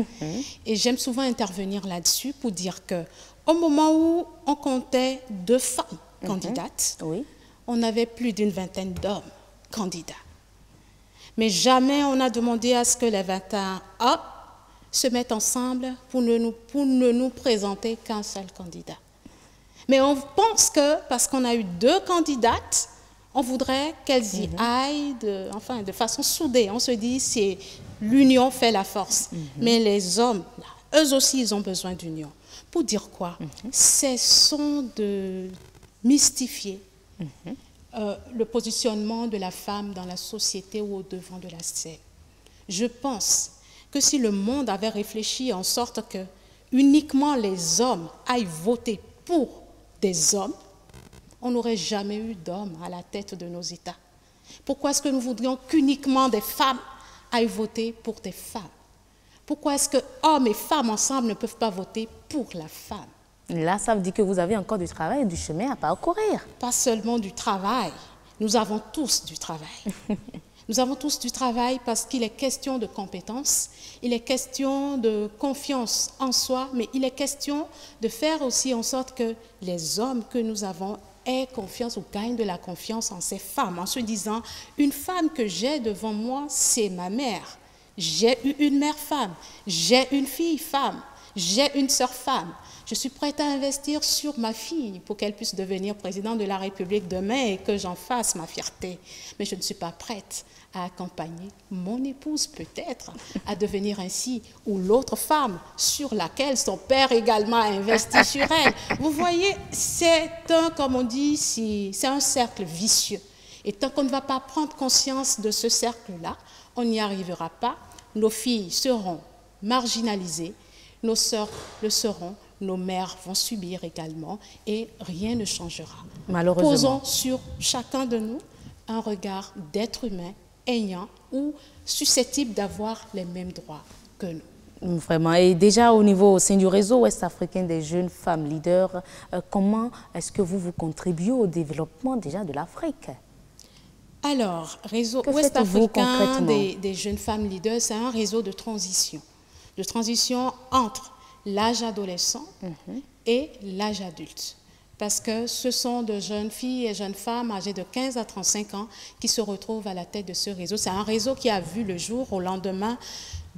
Et j'aime souvent intervenir là-dessus pour dire qu'au moment où on comptait 2 femmes candidates, on avait plus d'une vingtaine d'hommes candidats. Mais jamais on a demandé à ce que les 21 hommes se mettent ensemble pour ne nous présenter qu'un seul candidat. Mais on pense que, parce qu'on a eu 2 candidates, on voudrait qu'elles y aillent de façon soudée. On se dit, c'est l'union fait la force. Mais les hommes, eux aussi, ils ont besoin d'union. Pour dire quoi? Cessons de mystifier le positionnement de la femme dans la société ou au devant de la scène. Je pense que si le monde avait réfléchi en sorte que uniquement les hommes aillent voter pour des hommes, on n'aurait jamais eu d'hommes à la tête de nos États. Pourquoi est-ce que nous voudrions qu'uniquement des femmes aillent voter pour des femmes? Pourquoi est-ce que hommes et femmes ensemble ne peuvent pas voter pour la femme? Là, ça veut dire que vous avez encore du travail et du chemin à parcourir. Pas seulement du travail, nous avons tous du travail. Nous avons tous du travail parce qu'il est question de compétences, il est question de confiance en soi, mais il est question de faire aussi en sorte que les hommes que nous avons aient confiance ou gagnent de la confiance en ces femmes, en se disant, une femme que j'ai devant moi, c'est ma mère. J'ai eu une mère femme, j'ai une fille femme, j'ai une sœur femme. Je suis prête à investir sur ma fille pour qu'elle puisse devenir présidente de la République demain et que j'en fasse ma fierté. Mais je ne suis pas prête à accompagner mon épouse peut-être à devenir ainsi, ou l'autre femme sur laquelle son père également a investi sur elle. Vous voyez, c'est comme on dit, c'est un cercle vicieux. Et tant qu'on ne va pas prendre conscience de ce cercle-là, on n'y arrivera pas. Nos filles seront marginalisées, nos sœurs le seront, nos mères vont subir également et rien ne changera. Malheureusement. Posons sur chacun de nous un regard d'être humain ayant ou susceptible d'avoir les mêmes droits que nous. Vraiment. Et déjà au sein du réseau ouest-africain des jeunes femmes leaders, comment est-ce que vous contribuez au développement déjà de l'Afrique? Alors, réseau ouest-africain des jeunes femmes leaders, c'est un réseau de transition entre l'âge adolescent et l'âge adulte. Parce que ce sont de jeunes filles et jeunes femmes âgées de 15 à 35 ans qui se retrouvent à la tête de ce réseau. C'est un réseau qui a vu le jour au lendemain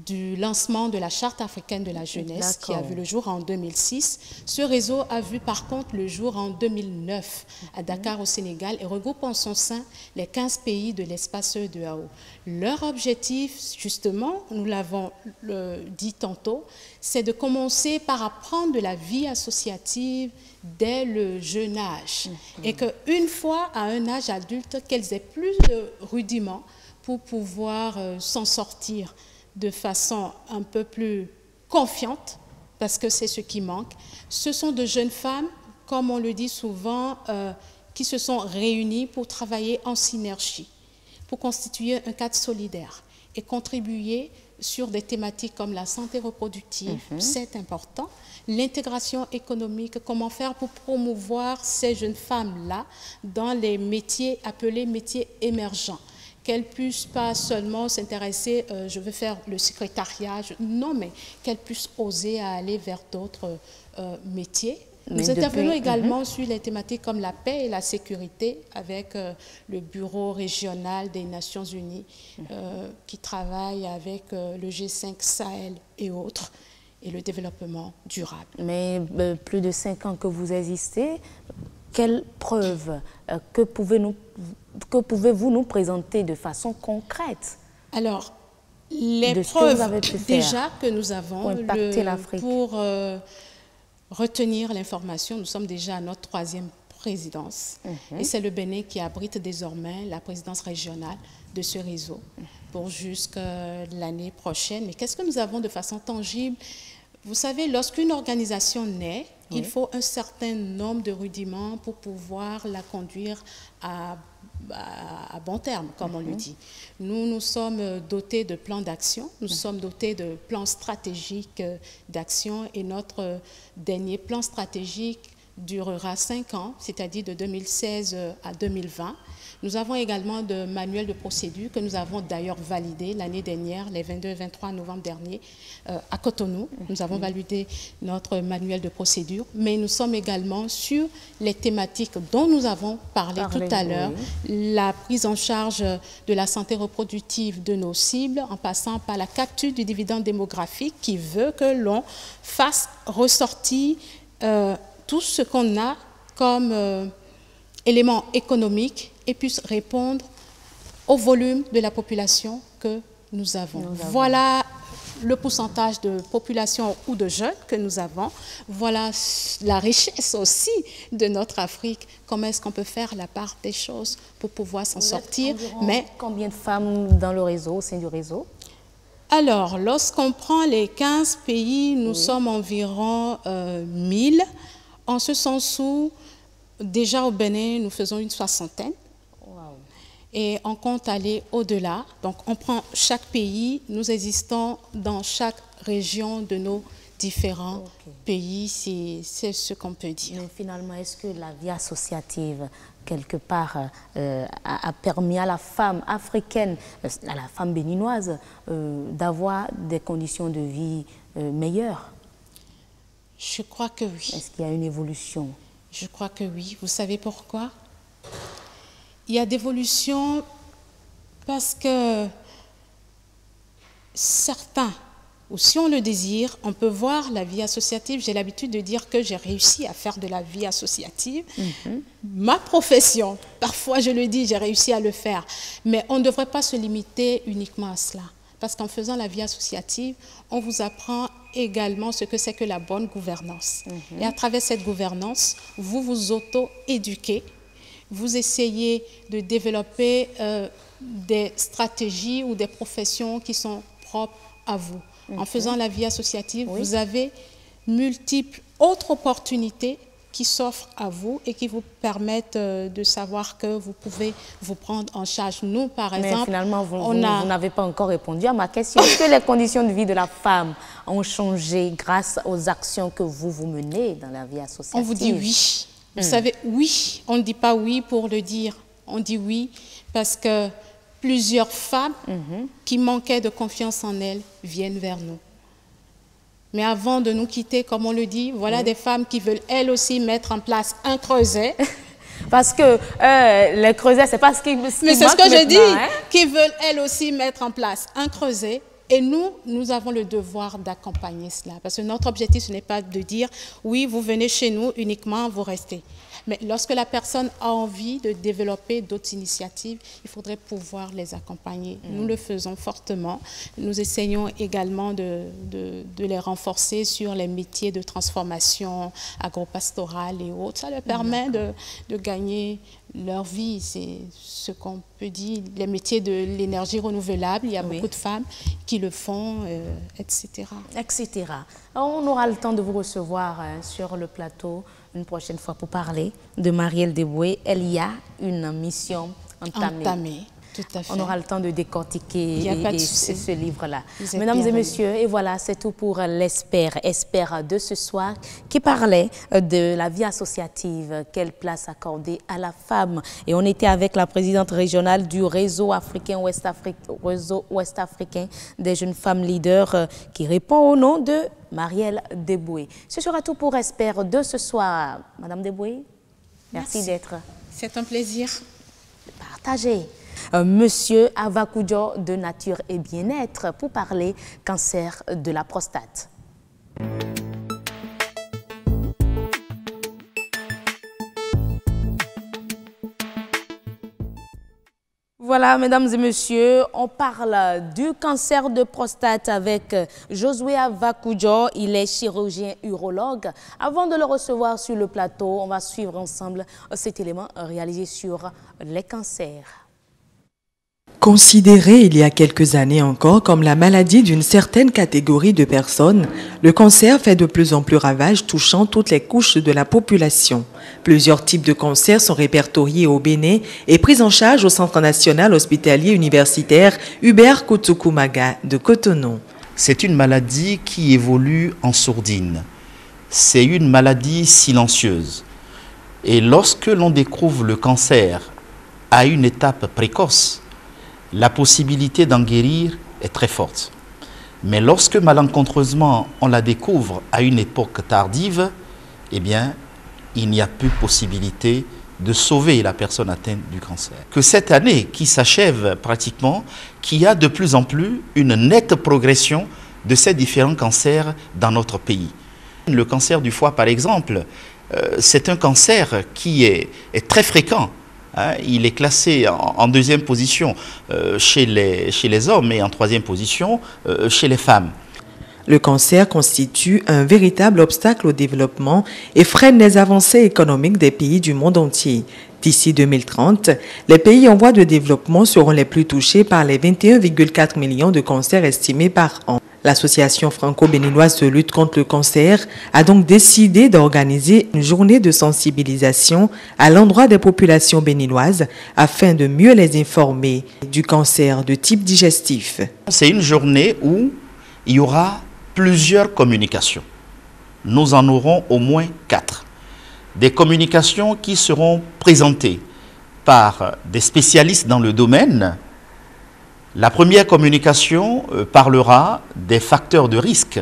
du lancement de la Charte africaine de la jeunesse qui a vu le jour en 2006. Ce réseau a vu par contre le jour en 2009 à Dakar au Sénégal et regroupe en son sein les 15 pays de l'espace EAO. Leur objectif, justement, nous l'avons dit tantôt, c'est de commencer par apprendre de la vie associative dès le jeune âge. Et qu'une fois à un âge adulte, qu'elles aient plus de rudiments pour pouvoir s'en sortir de façon un peu plus confiante, parce que c'est ce qui manque. Ce sont de jeunes femmes, comme on le dit souvent, qui se sont réunies pour travailler en synergie, pour constituer un cadre solidaire et contribuer sur des thématiques comme la santé reproductive, c'est important. L'intégration économique, comment faire pour promouvoir ces jeunes femmes-là dans les métiers appelés métiers émergents. Qu'elles puissent pas seulement s'intéresser, je veux faire le secrétariat, non, mais qu'elles puissent oser à aller vers d'autres métiers. Nous intervenons également sur les thématiques comme la paix et la sécurité avec le Bureau régional des Nations Unies qui travaille avec le G5 Sahel et autres, et le développement durable. Mais plus de 5 ans que vous existez, quelles preuves que pouvez-vous nous présenter de façon concrète? Alors, les preuves déjà que nous avons pour retenir l'information, nous sommes déjà à notre 3e présidence et c'est le Bénin qui abrite désormais la présidence régionale de ce réseau pour jusqu'à l'année prochaine. Mais qu'est-ce que nous avons de façon tangible? Vous savez, lorsqu'une organisation naît, il faut un certain nombre de rudiments pour pouvoir la conduire à bon terme, comme on le dit. Nous, nous sommes dotés de plans d'action, nous sommes dotés de plans stratégiques d'action et notre dernier plan stratégique durera 5 ans, c'est-à-dire de 2016 à 2020. Nous avons également de manuels de procédure que nous avons d'ailleurs validé l'année dernière, les 22 et 23 novembre dernier, à Cotonou. Nous avons validé notre manuel de procédure, mais nous sommes également sur les thématiques dont nous avons parlé tout à l'heure, la prise en charge de la santé reproductive de nos cibles, en passant par la capture du dividende démographique qui veut que l'on fasse ressortir tout ce qu'on a comme éléments économiques et puisse répondre au volume de la population que nous avons. Voilà le pourcentage de population ou de jeunes que nous avons. Voilà la richesse aussi de notre Afrique. Comment est-ce qu'on peut faire la part des choses pour pouvoir s'en sortir? Mais combien de femmes dans le réseau, au sein du réseau? Alors, lorsqu'on prend les 15 pays, nous sommes environ 1000. En ce sens où, déjà au Bénin, nous faisons une 60aine. Et on compte aller au-delà. Donc, on prend chaque pays, nous existons dans chaque région de nos différents pays, c'est ce qu'on peut dire. Mais finalement, est-ce que la vie associative, quelque part, a permis à la femme africaine, à la femme béninoise, d'avoir des conditions de vie meilleures? Je crois que oui. Est-ce qu'il y a une évolution? Je crois que oui. Vous savez pourquoi? Il y a d'évolution parce que certains, ou si on le désire, on peut voir la vie associative. J'ai l'habitude de dire que j'ai réussi à faire de la vie associative. Ma profession, parfois je le dis, j'ai réussi à le faire. Mais on ne devrait pas se limiter uniquement à cela. Parce qu'en faisant la vie associative, on vous apprend également ce que c'est que la bonne gouvernance. Et à travers cette gouvernance, vous vous auto-éduquez. Vous essayez de développer des stratégies ou des professions qui sont propres à vous. En faisant la vie associative, vous avez multiples autres opportunités qui s'offrent à vous et qui vous permettent de savoir que vous pouvez vous prendre en charge. Nous, par exemple... Mais finalement, vous n'avez pas encore répondu à ma question. Est-ce que les conditions de vie de la femme ont changé grâce aux actions que vous menez dans la vie associative? On vous dit oui. Vous savez, oui, on ne dit pas oui pour le dire. On dit oui parce que plusieurs femmes qui manquaient de confiance en elles viennent vers nous. Mais avant de nous quitter, comme on le dit, voilà des femmes qui veulent elles aussi mettre en place un creuset. Parce que les creusets, c'est pas ce qui Mais c'est ce que je dis, qui veulent elles aussi mettre en place un creuset. Et nous avons le devoir d'accompagner cela. Parce que notre objectif, ce n'est pas de dire, oui, vous venez chez nous, uniquement, vous restez. Mais lorsque la personne a envie de développer d'autres initiatives, il faudrait pouvoir les accompagner. Nous le faisons fortement. Nous essayons également de les renforcer sur les métiers de transformation agropastorale et autres. Ça leur permet de gagner leur vie. C'est ce qu'on peut dire. Les métiers de l'énergie renouvelable, il y a beaucoup de femmes qui le font, etc. Etc. On aura le temps de vous recevoir sur le plateau une prochaine fois pour parler de Marielle Deboué. Elle y a une mission entamée. Tout à fait. On aura le temps de décortiquer ce livre-là. Mesdames et messieurs, et voilà, c'est tout pour l'Espère de ce soir qui parlait de la vie associative, quelle place accorder à la femme. Et on était avec la présidente régionale du réseau ouest-africain des jeunes femmes leaders qui répond au nom de Marielle Deboué. Ce sera tout pour Espère de ce soir. Madame Deboué, merci d'être. C'est un plaisir. Partagez. Monsieur Avakoujo de Nature et Bien-être pour parler cancer de la prostate. Voilà, mesdames et messieurs, on parle du cancer de prostate avec Josué Avakoujo. Il est chirurgien urologue. Avant de le recevoir sur le plateau, on va suivre ensemble cet élément réalisé sur les cancers. Considéré il y a quelques années encore comme la maladie d'une certaine catégorie de personnes, le cancer fait de plus en plus ravage touchant toutes les couches de la population. Plusieurs types de cancers sont répertoriés au Bénin et pris en charge au Centre national hospitalier universitaire Hubert Koutsoukou-Maga de Cotonou. C'est une maladie qui évolue en sourdine. C'est une maladie silencieuse. Et lorsque l'on découvre le cancer à une étape précoce, la possibilité d'en guérir est très forte. Mais lorsque malencontreusement on la découvre à une époque tardive, eh bien, il n'y a plus possibilité de sauver la personne atteinte du cancer. Que cette année qui s'achève pratiquement, qu'il y a de plus en plus une nette progression de ces différents cancers dans notre pays. Le cancer du foie, par exemple, c'est un cancer qui est très fréquent. Il est classé en deuxième position chez les hommes et en troisième position chez les femmes. Le cancer constitue un véritable obstacle au développement et freine les avancées économiques des pays du monde entier. D'ici 2030, les pays en voie de développement seront les plus touchés par les 21,4 millions de cancers estimés par an. L'Association franco-béninoise de lutte contre le cancer a donc décidé d'organiser une journée de sensibilisation à l'endroit des populations béninoises afin de mieux les informer du cancer de type digestif. C'est une journée où il y aura plusieurs communications. Nous en aurons au moins 4. Des communications qui seront présentées par des spécialistes dans le domaine. La première communication parlera des facteurs de risque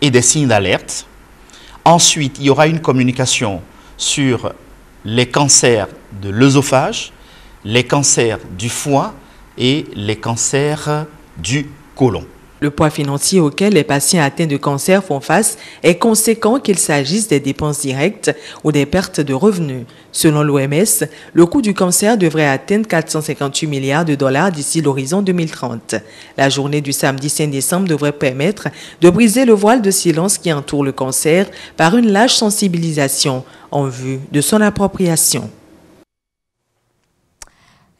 et des signes d'alerte. Ensuite, il y aura une communication sur les cancers de l'œsophage, les cancers du foie et les cancers du côlon. Le poids financier auquel les patients atteints de cancer font face est conséquent qu'il s'agisse des dépenses directes ou des pertes de revenus. Selon l'OMS, le coût du cancer devrait atteindre 458 milliards de dollars d'ici l'horizon 2030. La journée du samedi 5 décembre devrait permettre de briser le voile de silence qui entoure le cancer par une large sensibilisation en vue de son appropriation.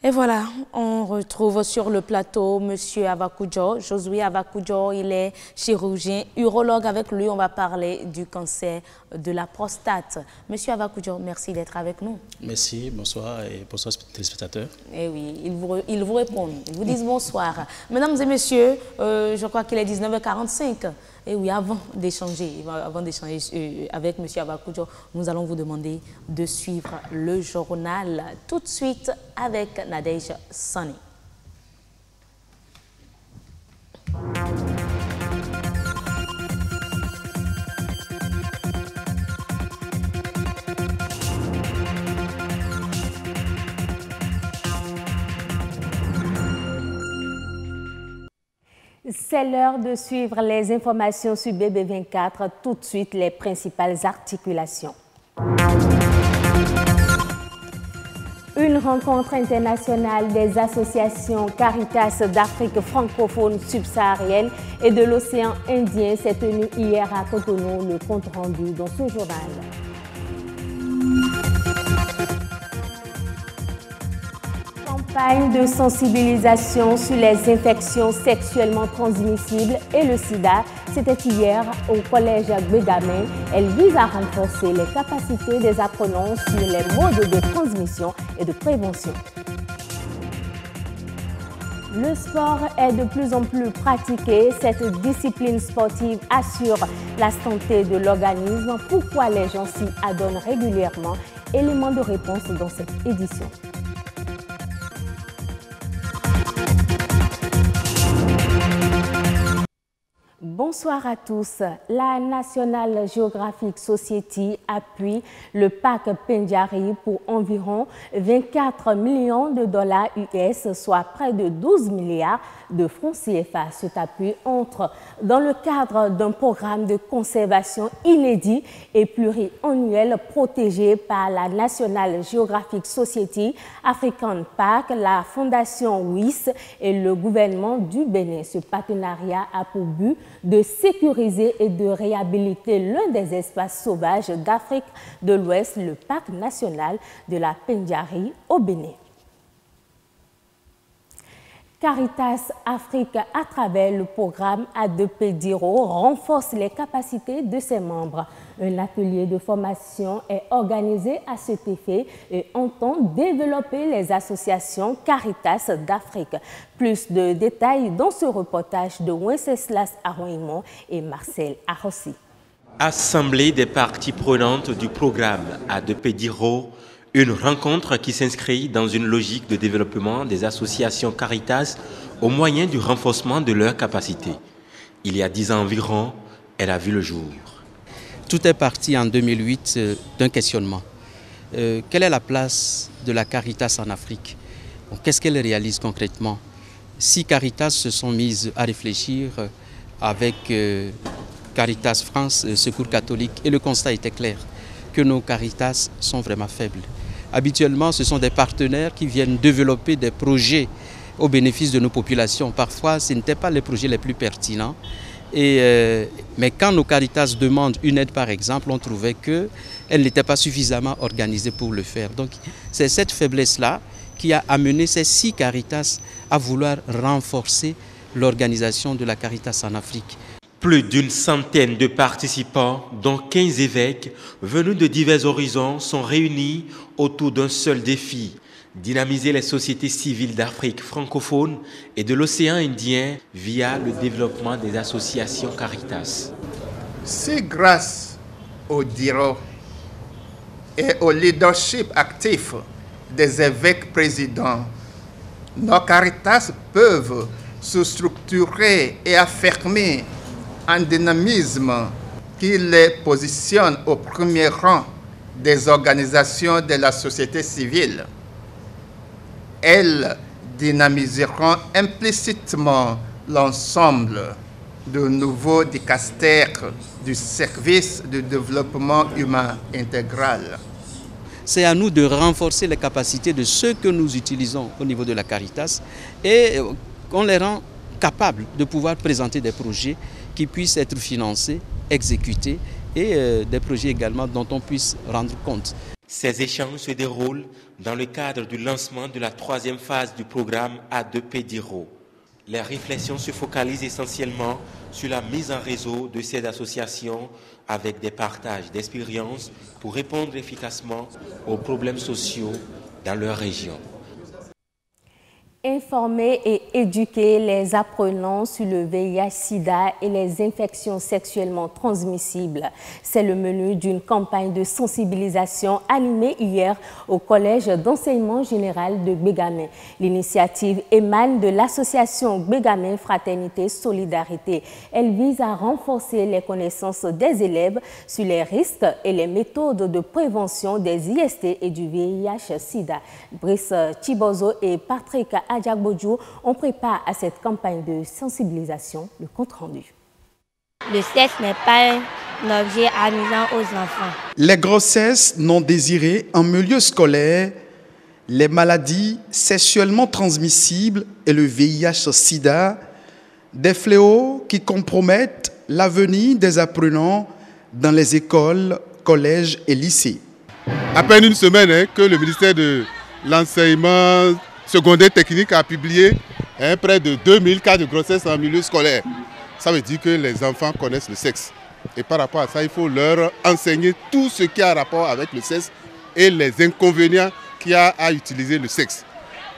Et voilà, on retrouve sur le plateau M. Avakoujo, Josué Avakoujo. Il est chirurgien urologue. Avec lui, on va parler du cancer de la prostate. M. Avakoujo, merci d'être avec nous. Merci, bonsoir et bonsoir téléspectateurs. Eh oui, ils vous répondent, ils vous disent bonsoir. Mesdames et messieurs, je crois qu'il est 19h45. Et oui, avant d'échanger avec M. Avakoujo, nous allons vous demander de suivre le journal tout de suite avec Nadège Sani. C'est l'heure de suivre les informations sur BB24. Tout de suite, les principales articulations. Une rencontre internationale des associations Caritas d'Afrique francophone subsaharienne et de l'océan Indien s'est tenue hier à Cotonou. Le compte rendu dans ce journal. Campagne de sensibilisation sur les infections sexuellement transmissibles et le sida, c'était hier au collège Bédamin. Elle vise à renforcer les capacités des apprenants sur les modes de transmission et de prévention. Le sport est de plus en plus pratiqué. Cette discipline sportive assure la santé de l'organisme. Pourquoi les gens s'y adonnent régulièrement? Élément de réponse dans cette édition. Bonsoir à tous. La National Geographic Society appuie le parc Pendjari pour environ 24 millions de dollars US, soit près de 12 milliards de francs CFA. Cet appui entre dans le cadre d'un programme de conservation inédit et pluriannuel protégé par la National Geographic Society, African Park, la Fondation WIS et le gouvernement du Bénin. Ce partenariat a pour but de sécuriser et de réhabiliter l'un des espaces sauvages d'Afrique de l'Ouest, le parc national de la Pendjari au Bénin. Caritas Afrique, à travers le programme A2P-DIRO, renforce les capacités de ses membres. Un atelier de formation est organisé à cet effet et entend développer les associations Caritas d'Afrique. Plus de détails dans ce reportage de Wenceslas Aroimon et Marcel Arossi. Assemblée des parties prenantes du programme A2P-DIRO, une rencontre qui s'inscrit dans une logique de développement des associations Caritas au moyen du renforcement de leurs capacités. Il y a 10 ans environ, elle a vu le jour. Tout est parti en 2008 d'un questionnement. Quelle est la place de la Caritas en Afrique? Qu'est-ce qu'elle réalise concrètement? 6 Caritas se sont mises à réfléchir avec Caritas France, Secours catholique, et le constat était clair, que nos Caritas sont vraiment faibles. Habituellement, ce sont des partenaires qui viennent développer des projets au bénéfice de nos populations. Parfois, ce n'étaient pas les projets les plus pertinents. Mais quand nos Caritas demandent une aide, par exemple, on trouvait qu'elles n'étaient pas suffisamment organisées pour le faire. Donc, c'est cette faiblesse-là qui a amené ces 6 Caritas à vouloir renforcer l'organisation de la Caritas en Afrique. Plus d'une centaine de participants, dont 15 évêques, venus de divers horizons, sont réunis autour d'un seul défi: dynamiser les sociétés civiles d'Afrique francophone et de l'océan Indien via le développement des associations Caritas. C'est grâce au DIRO et au leadership actif des évêques présidents, nos Caritas peuvent se structurer et affirmer un dynamisme qui les positionne au premier rang des organisations de la société civile. Elles dynamiseront implicitement l'ensemble de nouveaux dicastères du service de développement humain intégral. C'est à nous de renforcer les capacités de ceux que nous utilisons au niveau de la Caritas et qu'on les rend capables de pouvoir présenter des projets qui puissent être financés, exécutés et des projets également dont on puisse rendre compte. Ces échanges se déroulent dans le cadre du lancement de la 3e phase du programme A2P-DIRO. Les réflexions se focalisent essentiellement sur la mise en réseau de ces associations avec des partages d'expériences pour répondre efficacement aux problèmes sociaux dans leur région. Informer et éduquer les apprenants sur le VIH-Sida et les infections sexuellement transmissibles. C'est le menu d'une campagne de sensibilisation animée hier au Collège d'enseignement général de Bégamin. L'initiative émane de l'association Bégamin Fraternité Solidarité. Elle vise à renforcer les connaissances des élèves sur les risques et les méthodes de prévention des IST et du VIH-Sida. Brice Chibozo et Patrick Adjagbodjo, on prépare à cette campagne de sensibilisation le compte rendu. Le sexe n'est pas un objet amusant aux enfants. Les grossesses non désirées en milieu scolaire, les maladies sexuellement transmissibles et le VIH-Sida, des fléaux qui compromettent l'avenir des apprenants dans les écoles, collèges et lycées. À peine une semaine que le ministère de l'enseignement secondaire technique a publié près de 2000 cas de grossesse en milieu scolaire. Ça veut dire que les enfants connaissent le sexe. Et par rapport à ça, il faut leur enseigner tout ce qui a rapport avec le sexe et les inconvénients qu'il y a à utiliser le sexe.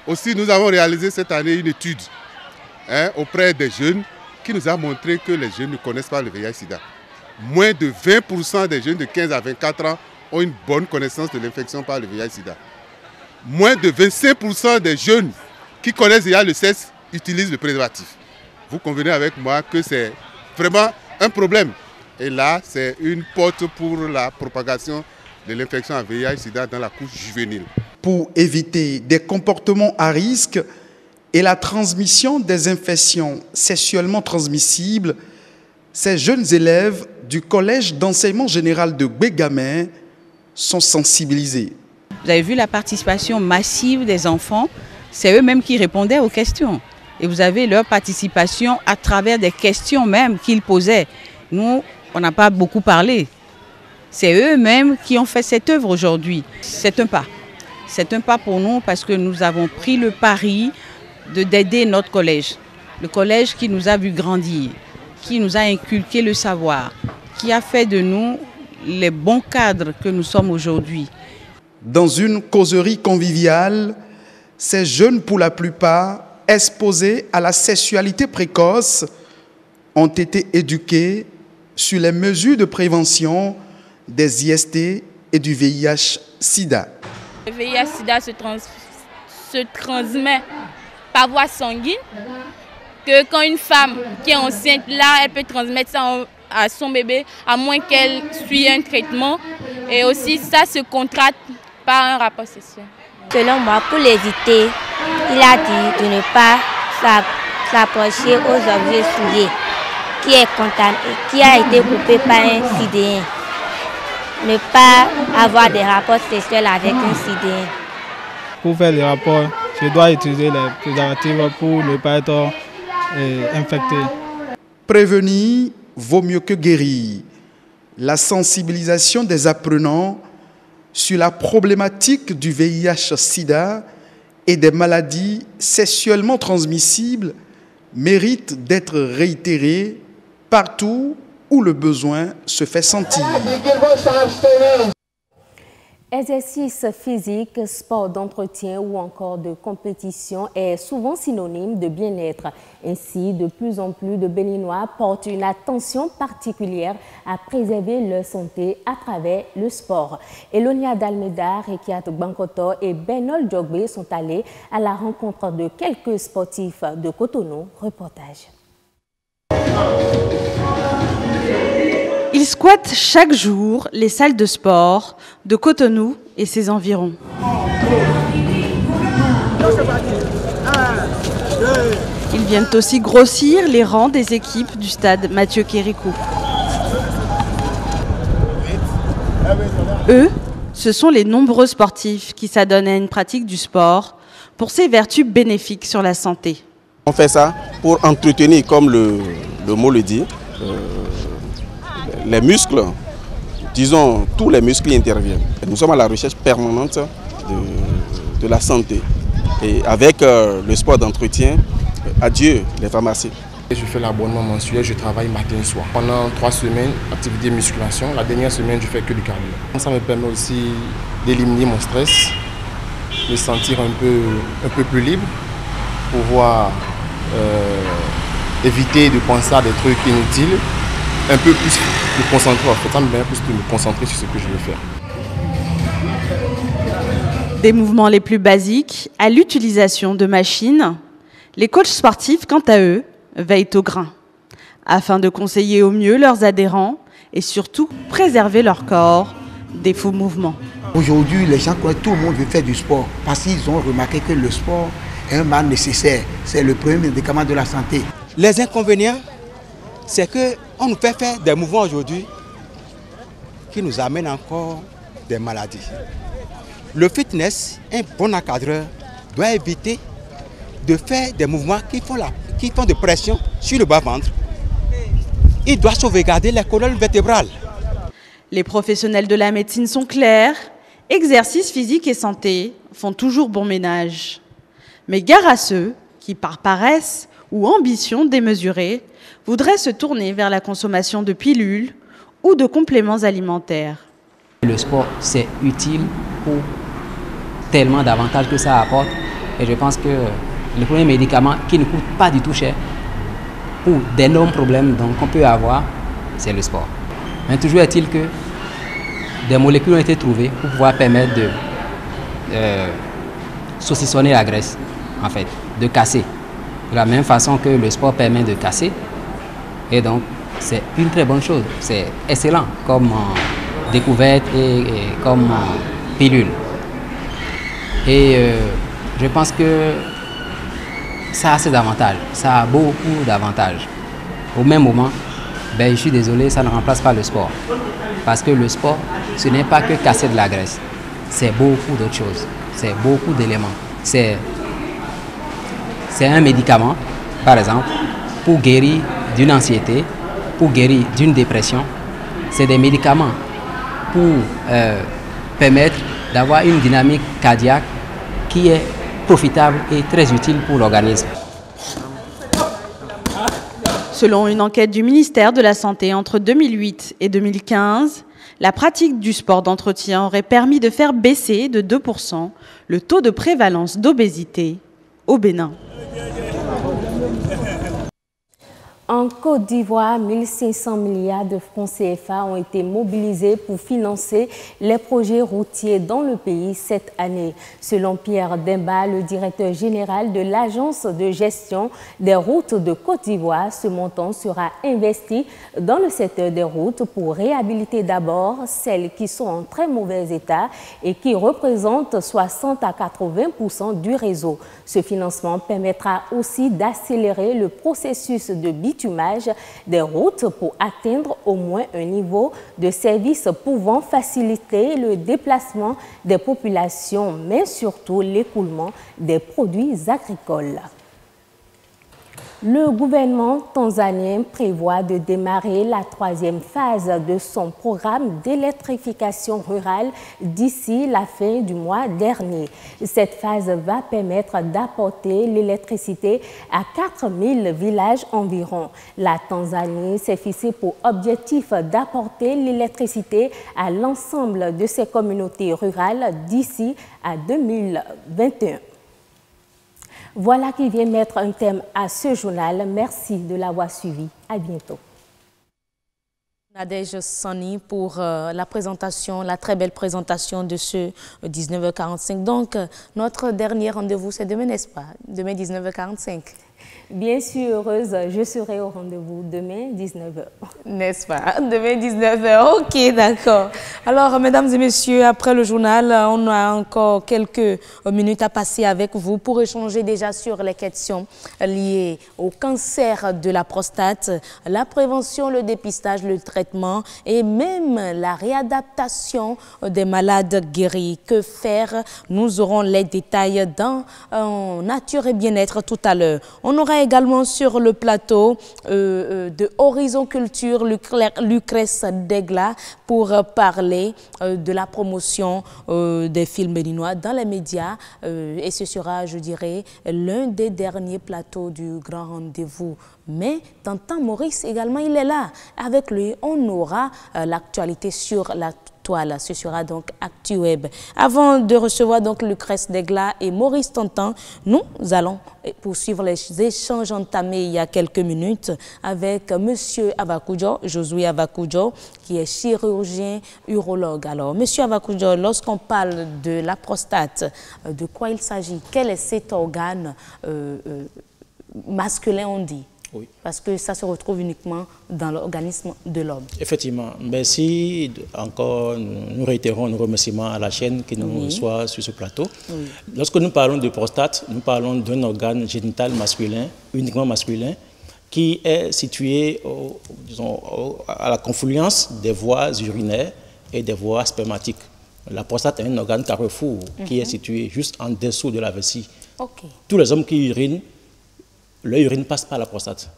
Aussi, nous avons réalisé cette année une étude auprès des jeunes qui nous a montré que les jeunes ne connaissent pas le VIH-Sida. Moins de 20% des jeunes de 15 à 24 ans ont une bonne connaissance de l'infection par le VIH-Sida. Moins de 25% des jeunes qui connaissent déjà le sexe utilisent le préservatif. Vous convenez avec moi que c'est vraiment un problème. Et là, c'est une porte pour la propagation de l'infection à VIH-Sida dans la couche juvénile. Pour éviter des comportements à risque et la transmission des infections sexuellement transmissibles, ces jeunes élèves du collège d'enseignement général de Bégamé sont sensibilisés. Vous avez vu la participation massive des enfants, c'est eux-mêmes qui répondaient aux questions. Et vous avez leur participation à travers des questions même qu'ils posaient. Nous, on n'a pas beaucoup parlé. C'est eux-mêmes qui ont fait cette œuvre aujourd'hui. C'est un pas. C'est un pas pour nous parce que nous avons pris le pari d'aider notre collège. Le collège qui nous a vu grandir, qui nous a inculqué le savoir, qui a fait de nous les bons cadres que nous sommes aujourd'hui. Dans une causerie conviviale, ces jeunes, pour la plupart, exposés à la sexualité précoce, ont été éduqués sur les mesures de prévention des IST et du VIH-Sida. Le VIH-Sida se transmet par voie sanguine, que quand une femme qui est enceinte, là, elle peut transmettre ça à son bébé, à moins qu'elle suive un traitement. Et aussi, ça se contracte par un rapport sexuel. Selon moi, pour l'éviter, il a dit de ne pas s'approcher aux objets souillés qui a été coupé par un sidéen. Ne pas avoir des rapports sexuels avec un sidéen. Pour faire les rapports, je dois utiliser les préservatifs pour ne pas être infecté. Prévenir vaut mieux que guérir. La sensibilisation des apprenants sur la problématique du VIH-Sida et des maladies sexuellement transmissibles mérite d'être réitérée partout où le besoin se fait sentir. Exercice physique, sport d'entretien ou encore de compétition est souvent synonyme de bien-être. Ainsi, de plus en plus de Béninois portent une attention particulière à préserver leur santé à travers le sport. Elonia Dalmeda, Rekiat Bankoto et Benol Djogbe sont allés à la rencontre de quelques sportifs de Cotonou. Reportage. Ils squattent chaque jour les salles de sport de Cotonou et ses environs. Ils viennent aussi grossir les rangs des équipes du stade Mathieu Kérékou. Eux, ce sont les nombreux sportifs qui s'adonnent à une pratique du sport pour ses vertus bénéfiques sur la santé. On fait ça pour entretenir, comme le mot le dit, les muscles, disons tous les muscles qui interviennent. Nous sommes à la recherche permanente de la santé. Et avec le sport d'entretien, adieu les pharmacies. Je fais l'abonnement mensuel, je travaille matin et soir. Pendant 3 semaines, activité musculation. La dernière semaine, je fais que du cardio. Ça me permet aussi d'éliminer mon stress, de me sentir un peu plus libre, pouvoir éviter de penser à des trucs inutiles, un peu plus me concentrer. En fait, ça me permet plus de me concentrer sur ce que je veux faire. Des mouvements les plus basiques à l'utilisation de machines, les coachs sportifs, quant à eux, veillent au grain, afin de conseiller au mieux leurs adhérents et surtout préserver leur corps des faux mouvements. Aujourd'hui, les gens croient que tout le monde veut faire du sport parce qu'ils ont remarqué que le sport est un mal nécessaire. C'est le premier médicament de la santé. Les inconvénients, c'est qu'on nous fait faire des mouvements aujourd'hui qui nous amènent encore des maladies. Le fitness, un bon encadreur, doit éviter de faire des mouvements qui font de pression sur le bas-ventre. Il doit sauvegarder la colonne vertébrale. Les professionnels de la médecine sont clairs. Exercice physique et santé font toujours bon ménage. Mais gare à ceux qui, par paresse ou ambition démesurée, voudraient se tourner vers la consommation de pilules ou de compléments alimentaires. Le sport, c'est utile pour tellement d'avantages que ça apporte. Et je pense que le premier médicament qui ne coûte pas du tout cher pour d'énormes problèmes qu'on peut avoir, c'est le sport. Mais toujours est-il que des molécules ont été trouvées pour pouvoir permettre de saucissonner la graisse, en fait, de casser. De la même façon que le sport permet de casser. Et donc, c'est une très bonne chose. C'est excellent comme découverte et comme pilule. Et je pense que ça a ses avantages. Ça a beaucoup d'avantages. Au même moment, je suis désolé, ça ne remplace pas le sport. Parce que le sport, ce n'est pas que casser de la graisse. C'est beaucoup d'autres choses. C'est beaucoup d'éléments. C'est un médicament, par exemple, pour guérir d'une anxiété, pour guérir d'une dépression. C'est des médicaments pour permettre d'avoir une dynamique cardiaque qui est profitable et très utile pour l'organisme. Selon une enquête du ministère de la Santé entre 2008 et 2015, la pratique du sport d'entretien aurait permis de faire baisser de 2% le taux de prévalence d'obésité au Bénin. En Côte d'Ivoire, 1500 milliards de francs CFA ont été mobilisés pour financer les projets routiers dans le pays cette année. Selon Pierre Demba, le directeur général de l'Agence de gestion des routes de Côte d'Ivoire, ce montant sera investi dans le secteur des routes pour réhabiliter d'abord celles qui sont en très mauvais état et qui représentent 60 à 80% du réseau. Ce financement permettra aussi d'accélérer le processus de bitumage des routes pour atteindre au moins un niveau de service pouvant faciliter le déplacement des populations, mais surtout l'écoulement des produits agricoles. Le gouvernement tanzanien prévoit de démarrer la 3e phase de son programme d'électrification rurale d'ici la fin du mois dernier. Cette phase va permettre d'apporter l'électricité à 4000 villages environ. La Tanzanie s'est fixée pour objectif d'apporter l'électricité à l'ensemble de ses communautés rurales d'ici à 2021. Voilà qui vient mettre un thème à ce journal. Merci de l'avoir suivi. À bientôt. Nadège Sani pour la présentation, la très belle présentation de ce 19h45. Donc, notre dernier rendez-vous, c'est demain, n'est-ce pas? Demain, 19h45. Bien sûr, heureuse, je serai au rendez-vous demain, 19h. N'est-ce pas? Demain, 19h. Ok, d'accord. Alors, mesdames et messieurs, après le journal, on a encore quelques minutes à passer avec vous pour échanger déjà sur les questions liées au cancer de la prostate, la prévention, le dépistage, le traitement et même la réadaptation des malades guéris. Que faire? Nous aurons les détails dans Nature et Bien-être tout à l'heure. On aura également sur le plateau de Horizon Culture Lucrèce Degla pour parler de la promotion des films béninois dans les médias et ce sera, je dirais, l'un des derniers plateaux du grand rendez-vous. Mais Tantan Maurice également, il est là. Avec lui, on aura l'actualité sur la toile. Ce sera donc ActuWeb. Avant de recevoir donc Lucrèce Degla et Maurice Tantan, nous allons poursuivre les échanges entamés il y a quelques minutes avec Monsieur Avakoujo, Josué Avakoujo, qui est chirurgien urologue. Alors, Monsieur Avakoujo, lorsqu'on parle de la prostate, de quoi il s'agit? Quel est cet organe masculin, on dit? Oui. Parce que ça se retrouve uniquement dans l'organisme de l'homme. Effectivement. Merci. Encore, nous réitérons nos remerciements à la chaîne qui nous reçoit sur ce plateau. Oui. Lorsque nous parlons de prostate, nous parlons d'un organe génital masculin, uniquement masculin, qui est situé à la confluence des voies urinaires et des voies spermatiques. La prostate est un organe carrefour qui est situé juste en dessous de la vessie. Okay. Tous les hommes qui urinent, leur urine passe par la prostate.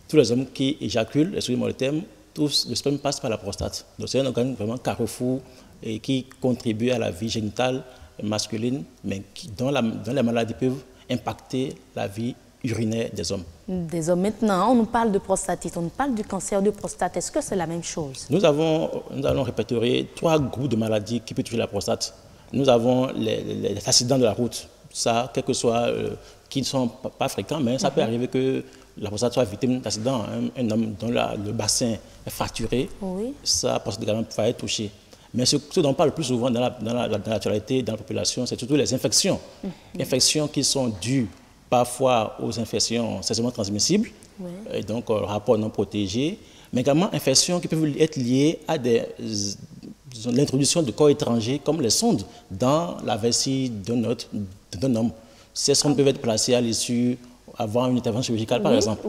Tous les hommes qui éjaculent, excusez-moi le terme, tous le sperme passe par la prostate. Donc c'est un organe vraiment carrefour et qui contribue à la vie génitale masculine, mais dont les maladies peuvent impacter la vie urinaire des hommes. Des hommes. Maintenant, on nous parle de prostatite, on nous parle du cancer de prostate. Est-ce que c'est la même chose? Nous allons répertorier 3 groupes de maladies qui peuvent toucher la prostate. Nous avons les accidents de la route. Ça, quel que soit qui ne sont pas fréquents, mais ça peut arriver que la prostate soit victime d'accident. Un homme dont le bassin est fracturé, sa prostate également va être touchée. Mais ce dont on parle le plus souvent dans l'actualité, dans la population, c'est surtout les infections. Infections qui sont dues parfois aux infections sexuellement transmissibles, et donc rapport non protégé, mais également infections qui peuvent être liées à l'introduction de corps étrangers, comme les sondes dans la vessie d'un homme. Ces sondes peuvent être placées à l'issue avant une intervention chirurgicale, par exemple.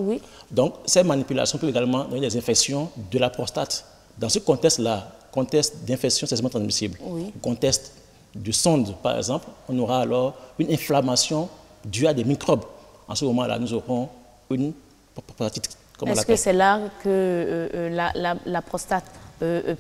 Donc, ces manipulations peuvent également donner des infections de la prostate. Dans ce contexte-là, contexte d'infection sexuellement transmissible, contexte de sonde, par exemple, on aura alors une inflammation due à des microbes. En ce moment-là, nous aurons une prostatite. Est-ce que c'est là que la prostate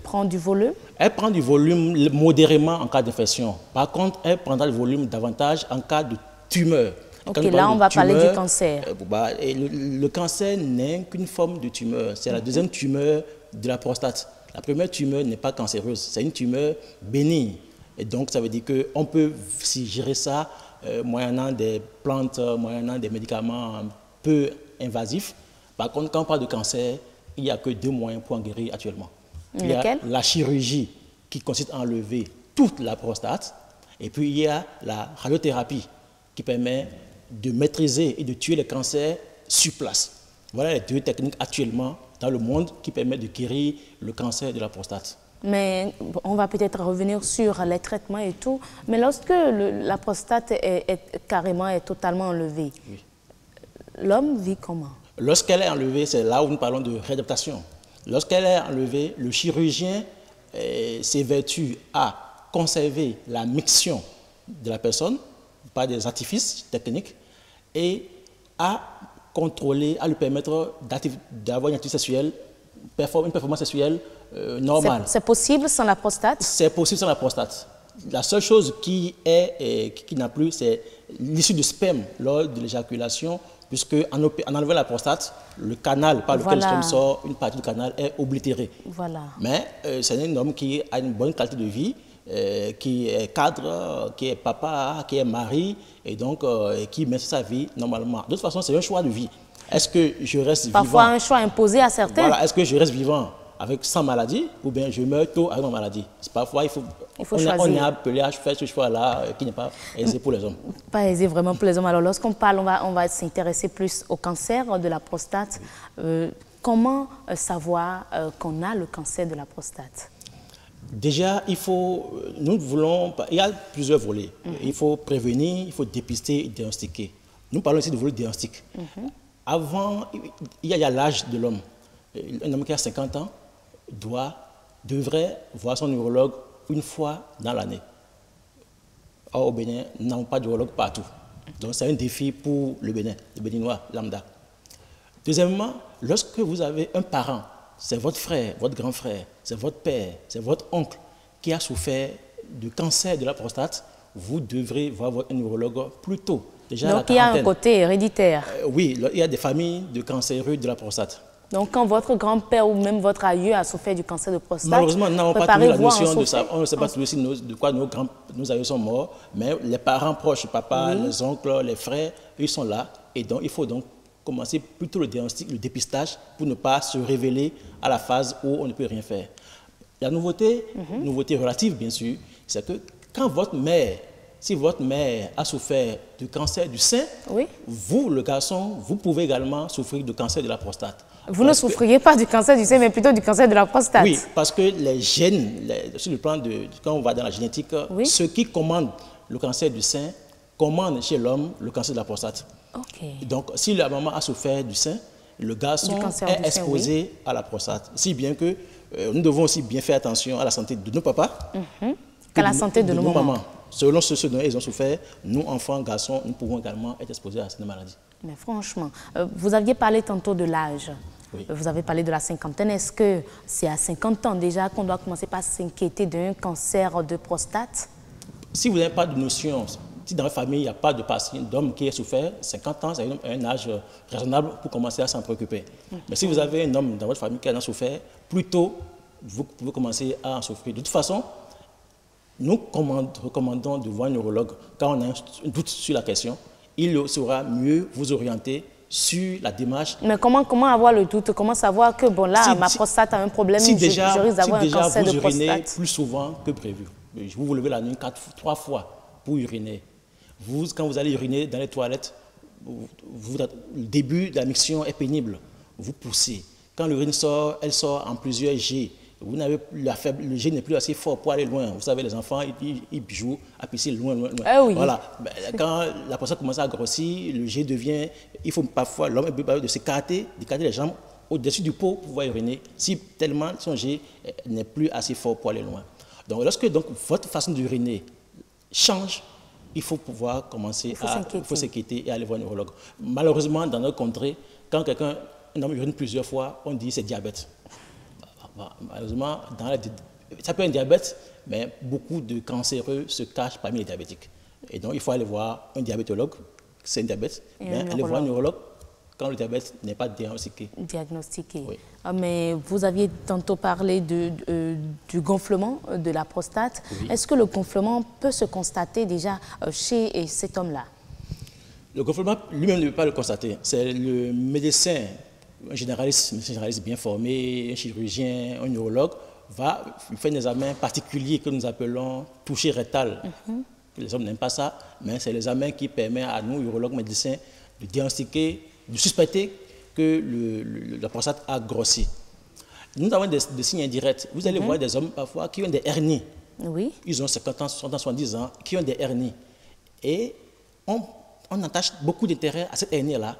prend du volume? Elle prend du volume modérément en cas d'infection. Par contre, elle prendra du volume davantage en cas de tumeur. Ok, là, on va parler du cancer. Le cancer n'est qu'une forme de tumeur. C'est la deuxième tumeur de la prostate. La première tumeur n'est pas cancéreuse, c'est une tumeur bénigne. Et donc, ça veut dire qu'on peut gérer ça moyennant des plantes, moyennant des médicaments peu invasifs. Par contre, quand on parle de cancer, il n'y a que 2 moyens pour en guérir actuellement. Il y a la chirurgie qui consiste à enlever toute la prostate, et puis il y a la radiothérapie qui permet de maîtriser et de tuer les cancers sur place. Voilà les 2 techniques actuellement dans le monde qui permettent de guérir le cancer de la prostate. Mais on va peut-être revenir sur les traitements et tout, mais lorsque la prostate est totalement enlevée, l'homme vit comment? Lorsqu'elle est enlevée, c'est là où nous parlons de réadaptation. Lorsqu'elle est enlevée, le chirurgien s'évertue à conserver la miction de la personne par des artifices techniques et à contrôler, à lui permettre d'avoir une activité sexuelle, une performance sexuelle normale. C'est possible sans la prostate? C'est possible sans la prostate. La seule chose qui n'a plus, c'est l'issue du sperme lors de l'éjaculation, puisque en enlevant la prostate, le canal par lequel le sperme sort, une partie du canal est oblitérée. Mais c'est un homme qui a une bonne qualité de vie, qui est cadre, qui est papa, qui est mari, et donc qui met sa vie normalement. De toute façon, c'est un choix de vie. Est-ce que je reste vivant? Parfois un choix imposé à certains. Voilà, est-ce que je reste vivant sans maladie, ou bien je meurs tôt avec ma maladie? Parfois, on est appelé à faire ce choix-là qui n'est pas aisé pour les hommes. Pas aisé vraiment pour les hommes. Alors lorsqu'on parle, on va s'intéresser plus au cancer de la prostate. Comment savoir qu'on a le cancer de la prostate? Déjà, il y a plusieurs volets. Il faut prévenir, il faut dépister et diagnostiquer. Nous parlons ici de volet diagnostic. Avant, il y a l'âge de l'homme. Un homme qui a 50 ans devrait voir son neurologue une fois dans l'année. Or, au Bénin, nous n'avons pas de neurologue partout. Donc, c'est un défi pour le Bénin, le Béninois lambda. Deuxièmement, lorsque vous avez un parent, c'est votre frère, votre grand frère, c'est votre père, c'est votre oncle qui a souffert du cancer de la prostate, vous devrez voir un neurologue plus tôt. Déjà donc, il y a un côté héréditaire. Oui, il y a des familles de cancéreux de la prostate. Donc, quand votre grand-père ou même votre aïeux a souffert du cancer de prostate, malheureusement, nous n'avons pas toujours la notion de ça. On ne sait pas toujours de quoi nos aïeux sont morts, mais les parents proches, papa, les oncles, les frères, ils sont là. Et donc, il faut donc commencer plutôt le diagnostic, le dépistage, pour ne pas se révéler à la phase où on ne peut rien faire. La nouveauté relative, bien sûr, c'est que quand si votre mère a souffert du cancer du sein, vous, le garçon, vous pouvez également souffrir du cancer de la prostate. Vous ne souffriez pas du cancer du sein, mais plutôt du cancer de la prostate. Oui, parce que les gènes, sur le plan de, quand on va dans la génétique, ceux qui commandent le cancer du sein commandent chez l'homme le cancer de la prostate. Donc, si la maman a souffert du sein, le garçon est exposé à la prostate. Si bien que nous devons aussi bien faire attention à la santé de nos papas, qu'à la santé de nos mamans. Selon ce dont ils ont souffert, nous, enfants, garçons, nous pouvons également être exposés à cette maladie. Mais franchement, vous aviez parlé tantôt de l'âge. Vous avez parlé de la cinquantaine. Est-ce que c'est à 50 ans déjà qu'on doit commencer par s'inquiéter d'un cancer de prostate? Si vous n'avez pas de notion, si dans la famille, il n'y a pas de patient d'homme qui a souffert, 50 ans, c'est un âge raisonnable pour commencer à s'en préoccuper. Mais si vous avez un homme dans votre famille qui en a souffert, plus tôt, vous pouvez commencer à en souffrir. De toute façon, nous recommandons de voir un neurologue quand on a un doute sur la question il saura mieux vous orienter sur la démarche. Mais comment avoir le doute? Comment savoir que, bon, là, ma prostate a un problème, si déjà, je risque d'avoir un cancer de prostate? vous urinez plus souvent que prévu, vous vous levez la nuit 3 fois pour uriner. Quand vous allez uriner dans les toilettes, le début de la miction est pénible. Vous poussez. Quand l'urine sort, elle sort en plusieurs jets. Le jet n'est plus assez fort pour aller loin. Vous savez, les enfants, ils jouent à pisser loin. Ah oui. Voilà. Quand la prostate commence à grossir, le jet devient... Il faut parfois, l'homme est obligé de s'écarter les jambes au-dessus du pot pour pouvoir uriner, si tellement son jet n'est plus assez fort pour aller loin. Donc, lorsque votre façon d'uriner change, il faut pouvoir commencer à s'inquiéter et aller voir un neurologue. Malheureusement, dans notre contrée, quand un homme urine plusieurs fois, on dit c'est diabète. Malheureusement, ça peut être un diabète, mais beaucoup de cancéreux se cachent parmi les diabétiques. Et donc, il faut aller voir un diabétologue, c'est un diabète, mais aller voir un neurologue quand le diabète n'est pas diagnostiqué. Oui. Mais vous aviez tantôt parlé du gonflement de la prostate. Oui. Est-ce que le gonflement peut se constater déjà chez cet homme-là? Le gonflement lui-même ne peut pas le constater. C'est le médecin, un généraliste bien formé, un chirurgien, un neurologue, va faire un examen particulier que nous appelons toucher rectal. Les hommes n'aiment pas ça, mais c'est l'examen qui permet à nous, urologues, médecins, de diagnostiquer, de suspecter que la prostate a grossi. Nous avons des signes indirects. Vous allez voir des hommes parfois qui ont des hernies. Oui. Ils ont 50 ans, 60 ans, 70 ans, qui ont des hernies. Et on attache beaucoup d'intérêt à cette hernie-là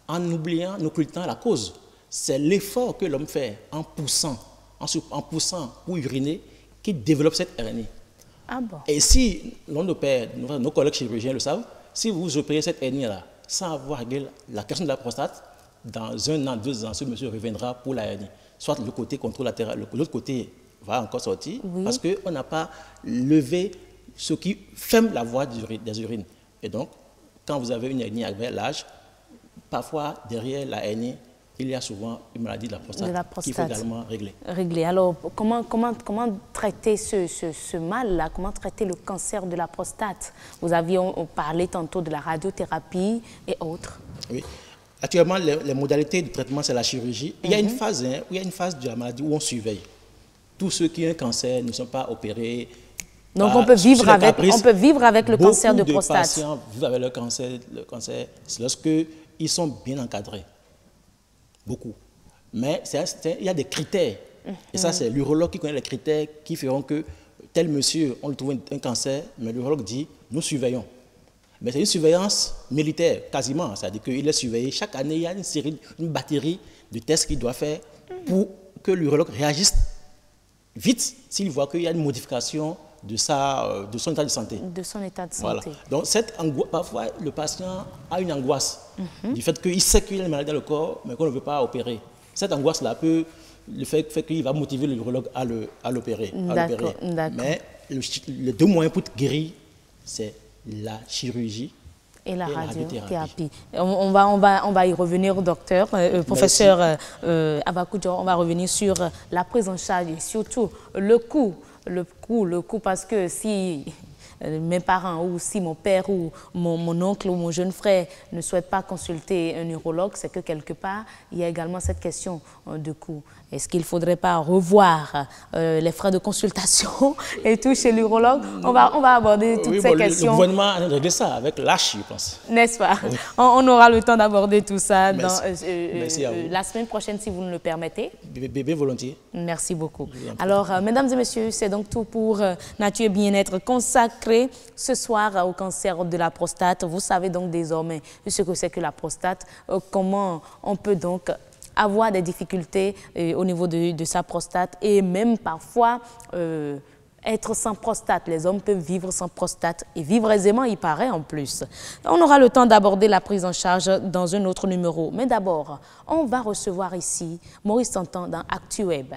en oubliant, en occultant la cause. C'est l'effort que l'homme fait en poussant pour uriner qui développe cette hernie. Ah bon. Et si l'on opère, nos collègues chirurgiens le savent, si vous opérez cette hernie-là sans avoir réglé la question de la prostate, dans 1 an, 2 ans, ce monsieur reviendra pour la hernie. Soit le côté contralatéral, l'autre côté va encore sortir, parce qu'on n'a pas levé ce qui ferme la voie des urines. Et donc, quand vous avez une hernie avec l'âge, parfois derrière la hernie, il y a souvent une maladie de la prostate qu'il faut également régler. Alors, comment traiter ce mal-là? Comment traiter le cancer de la prostate? Vous aviez parlé tantôt de la radiothérapie et autres. Oui. Actuellement, les modalités de traitement, c'est la chirurgie. Il y a une phase, il y a une phase de la maladie où on surveille. Tous ceux qui ont un cancer ne sont pas opérés. Donc, on peut vivre avec le cancer de prostate. Beaucoup de patients vivent avec le cancer, c'est lorsqu'ils sont bien encadrés. Beaucoup. Mais il y a des critères. Et ça, c'est l'urologue qui connaît les critères qui feront que tel monsieur, on lui trouve un cancer, mais l'urologue dit, nous surveillons. Mais c'est une surveillance militaire, quasiment. C'est-à-dire qu'il est surveillé. Chaque année, il y a une batterie de tests qu'il doit faire pour que l'urologue réagisse vite s'il voit qu'il y a une modification de son état de santé. De son état de santé. Voilà. Donc, parfois, le patient a une angoisse du fait qu'il sait qu'il y a une maladie dans le corps, mais qu'on ne veut pas opérer. Cette angoisse-là le fait qu'il va motiver le urologue à l'opérer. Mais les 2 moyens pour guérir, c'est la chirurgie et la radiothérapie. On va y revenir, docteur, professeur Abakoudjo, on va revenir sur la prise en charge et surtout le coût, parce que si mes parents ou si mon père ou mon oncle ou mon jeune frère ne souhaitent pas consulter un neurologue, c'est que quelque part, il y a également cette question de coût. Est-ce qu'il ne faudrait pas revoir les frais de consultation et tout chez l'urologue? On va aborder toutes ces questions. Le gouvernement a réglé ça avec l'âge, je pense. N'est-ce pas? Oui. On aura le temps d'aborder tout ça la semaine prochaine, si vous nous le permettez. Bien volontiers. Merci beaucoup. Alors, mesdames et messieurs, c'est donc tout pour Nature et Bien-être consacré ce soir au cancer de la prostate. Vous savez donc désormais ce que c'est que la prostate, comment on peut donc avoir des difficultés au niveau de sa prostate et même parfois être sans prostate. Les hommes peuvent vivre sans prostate et vivre aisément, il paraît en plus. On aura le temps d'aborder la prise en charge dans un autre numéro. Mais d'abord, on va recevoir ici Maurice Tantan dans ActuWeb.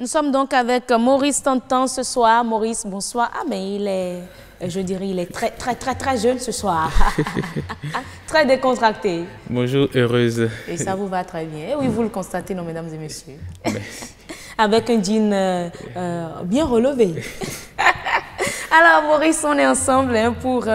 Nous sommes donc avec Maurice Tantan ce soir. Maurice, bonsoir. Ah, mais il est, je dirais, il est très jeune ce soir. Très décontracté. Bonjour, heureuse. Et ça vous va très bien. Et oui, vous le constatez, non, mesdames et messieurs. Avec un jean bien relevé. Alors, Maurice, on est ensemble pour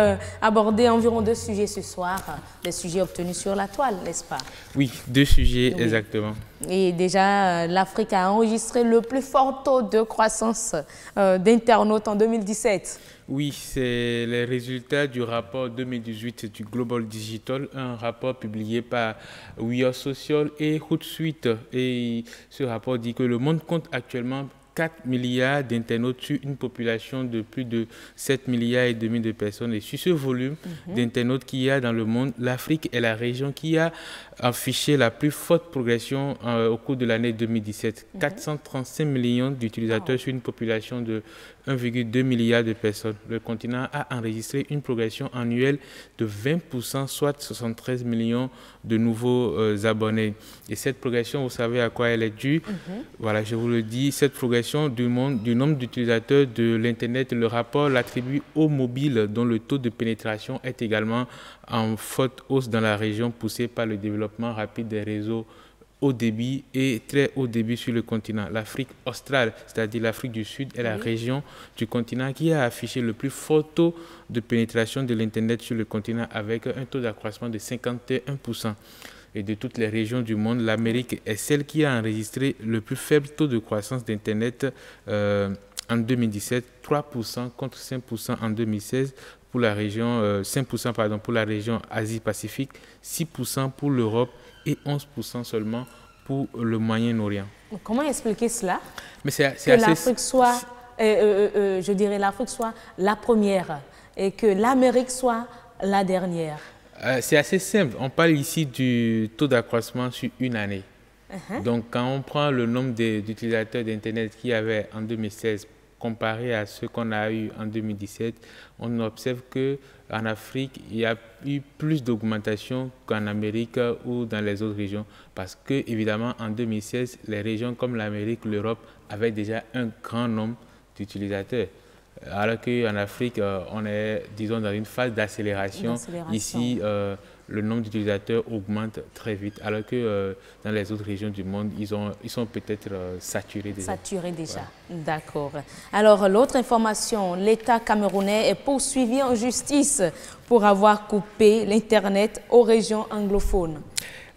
aborder environ 2 sujets ce soir, des sujets obtenus sur la toile, n'est-ce pas? Oui, 2 sujets exactement. Et déjà, l'Afrique a enregistré le plus fort taux de croissance d'internautes en 2017. Oui, c'est les résultats du rapport 2018 du Global Digital, un rapport publié par We Are Social et Hootsuite. Et ce rapport dit que le monde compte actuellement 4 milliards d'internautes sur une population de plus de 7 milliards et demi de personnes. Et sur ce volume d'internautes qu'il y a dans le monde, l'Afrique est la région qui a affiché la plus forte progression au cours de l'année 2017. 435 millions d'utilisateurs sur une population de 1,2 milliard de personnes. Le continent a enregistré une progression annuelle de 20%, soit 73 millions de nouveaux abonnés. Et cette progression, vous savez à quoi elle est due? Voilà, je vous le dis, cette progression du nombre d'utilisateurs de l'Internet, le rapport l'attribue aux mobiles, dont le taux de pénétration est également en forte hausse dans la région, poussé par le développement rapide des réseaux haut débit et très haut débit sur le continent. L'Afrique australe, c'est-à-dire l'Afrique du Sud, est la région du continent qui a affiché le plus fort taux de pénétration de l'Internet sur le continent, avec un taux d'accroissement de 51%. Et de toutes les régions du monde, l'Amérique est celle qui a enregistré le plus faible taux de croissance d'Internet en 2017, 3% contre 5% en 2016 pour la région, 5% pardon, pour la région Asie-Pacifique, 6% pour l'Europe et 11% seulement pour le Moyen-Orient. Comment expliquer cela? Mais c'est que l'Afrique soit, je dirais, l'Afrique soit la première et que l'Amérique soit la dernière. C'est assez simple. On parle ici du taux d'accroissement sur une année. Donc, quand on prend le nombre d'utilisateurs d'Internet qu'il y avait en 2016 comparé à ce qu'on a eu en 2017, on observe qu'en Afrique, il y a eu plus d'augmentation qu'en Amérique ou dans les autres régions. Parce que, évidemment, en 2016, les régions comme l'Amérique, l'Europe avaient déjà un grand nombre d'utilisateurs. Alors qu'en Afrique, on est, disons, dans une phase d'accélération. Ici, le nombre d'utilisateurs augmente très vite, alors que dans les autres régions du monde, ils sont peut-être saturés déjà. Saturés déjà, ouais. D'accord. Alors, l'autre information, l'État camerounais est poursuivi en justice pour avoir coupé l'Internet aux régions anglophones.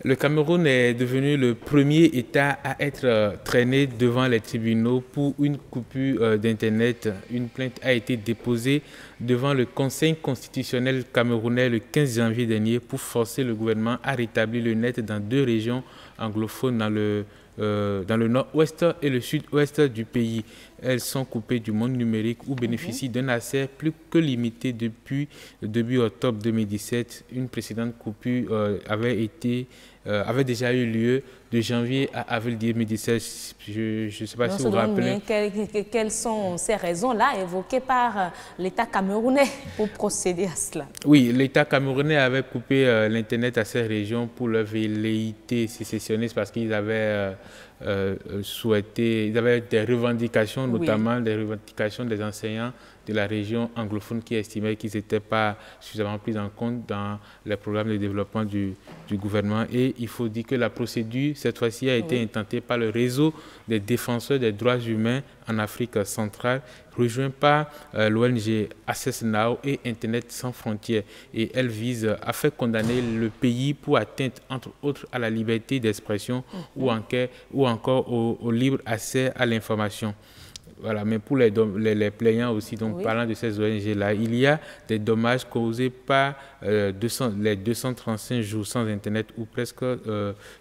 Le Cameroun est devenu le premier État à être traîné devant les tribunaux pour une coupure d'Internet. Une plainte a été déposée devant le Conseil constitutionnel camerounais le 15 janvier dernier pour forcer le gouvernement à rétablir le net dans 2 régions anglophones dans le nord-ouest et le sud-ouest du pays. Elles sont coupées du monde numérique ou bénéficient d'un accès plus que limité depuis le début octobre 2017. Une précédente coupure avait déjà eu lieu de janvier à avril 2017. Je ne sais pas si vous vous rappelez. Quelles sont ces raisons-là évoquées par l'État camerounais pour procéder à cela? Oui, l'État camerounais avait coupé l'Internet à ces régions pour leur velléité sécessionniste parce qu'ils avaient ils avaient des revendications, notamment des revendications des enseignants de la région anglophone qui estimaient qu'ils n'étaient pas suffisamment pris en compte dans les programmes de développement du gouvernement. Et il faut dire que la procédure, cette fois-ci, a été intentée par le réseau des défenseurs des droits humains en Afrique centrale, rejoint par l'ONG Access Now et Internet sans frontières. Et elle vise à faire condamner le pays pour atteinte, entre autres, à la liberté d'expression ou encore au libre accès à l'information. Voilà, mais pour les plaignants aussi, donc parlant de ces ONG-là, il y a des dommages causés par les 235 jours sans Internet ou presque...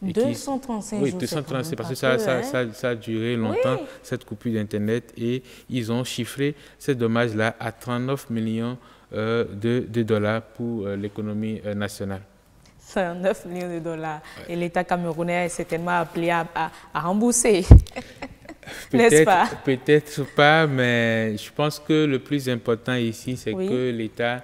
235 jours, 235, parce que ça a duré longtemps, cette coupure d'Internet, et ils ont chiffré ces dommages-là à 39 millions de dollars pour l'économie nationale. 9 millions de dollars. Et l'État camerounais est certainement appelé à rembourser. N'est-ce pas? Peut-être pas, mais je pense que le plus important ici, c'est que l'État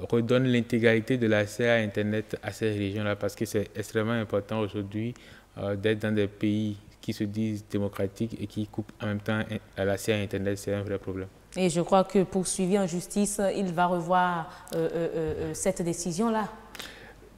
redonne l'intégralité de l'accès à Internet à ces régions-là, parce que c'est extrêmement important aujourd'hui d'être dans des pays qui se disent démocratiques et qui coupent en même temps l'accès à Internet, c'est un vrai problème. Et je crois que poursuivi en justice, il va revoir cette décision-là.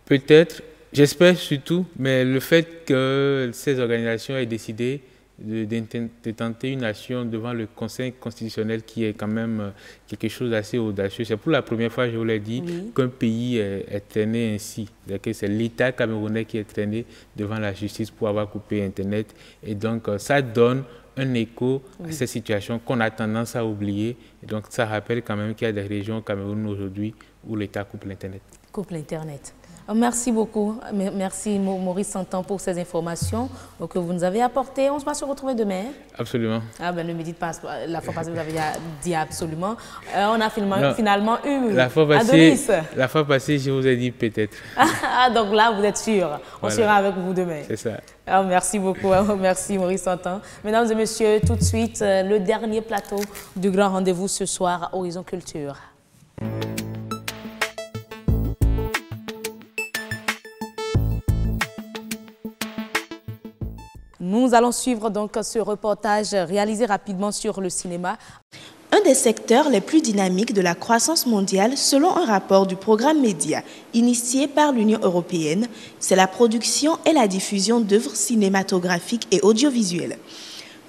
Peut-être, j'espère surtout, mais le fait que ces organisations aient décidé de tenter une action devant le Conseil constitutionnel qui est quand même quelque chose d'assez audacieux. C'est pour la première fois, je vous l'ai dit, qu'un pays est traîné ainsi. C'est l'État camerounais qui est traîné devant la justice pour avoir coupé Internet. Et donc, ça donne un écho à cette situation qu'on a tendance à oublier. Et donc, ça rappelle quand même qu'il y a des régions au Cameroun aujourd'hui où l'État coupe l'Internet. Coupe l'Internet. Merci beaucoup. Merci Maurice Santan pour ces informations que vous nous avez apportées. On va se retrouver demain. Absolument. Ah ben ne me dites pas, la fois passée vous avez dit absolument. On a finalement eu la fois passée, je vous ai dit peut-être. Ah, donc là, vous êtes sûr. On sera avec vous demain. C'est ça. Ah, merci beaucoup. Merci Maurice Santan. Mesdames et messieurs, tout de suite, le dernier plateau du grand rendez-vous ce soir à Horizon Culture. Nous allons suivre donc ce reportage réalisé rapidement sur le cinéma. Un des secteurs les plus dynamiques de la croissance mondiale, selon un rapport du programme Média initié par l'Union européenne, c'est la production et la diffusion d'œuvres cinématographiques et audiovisuelles.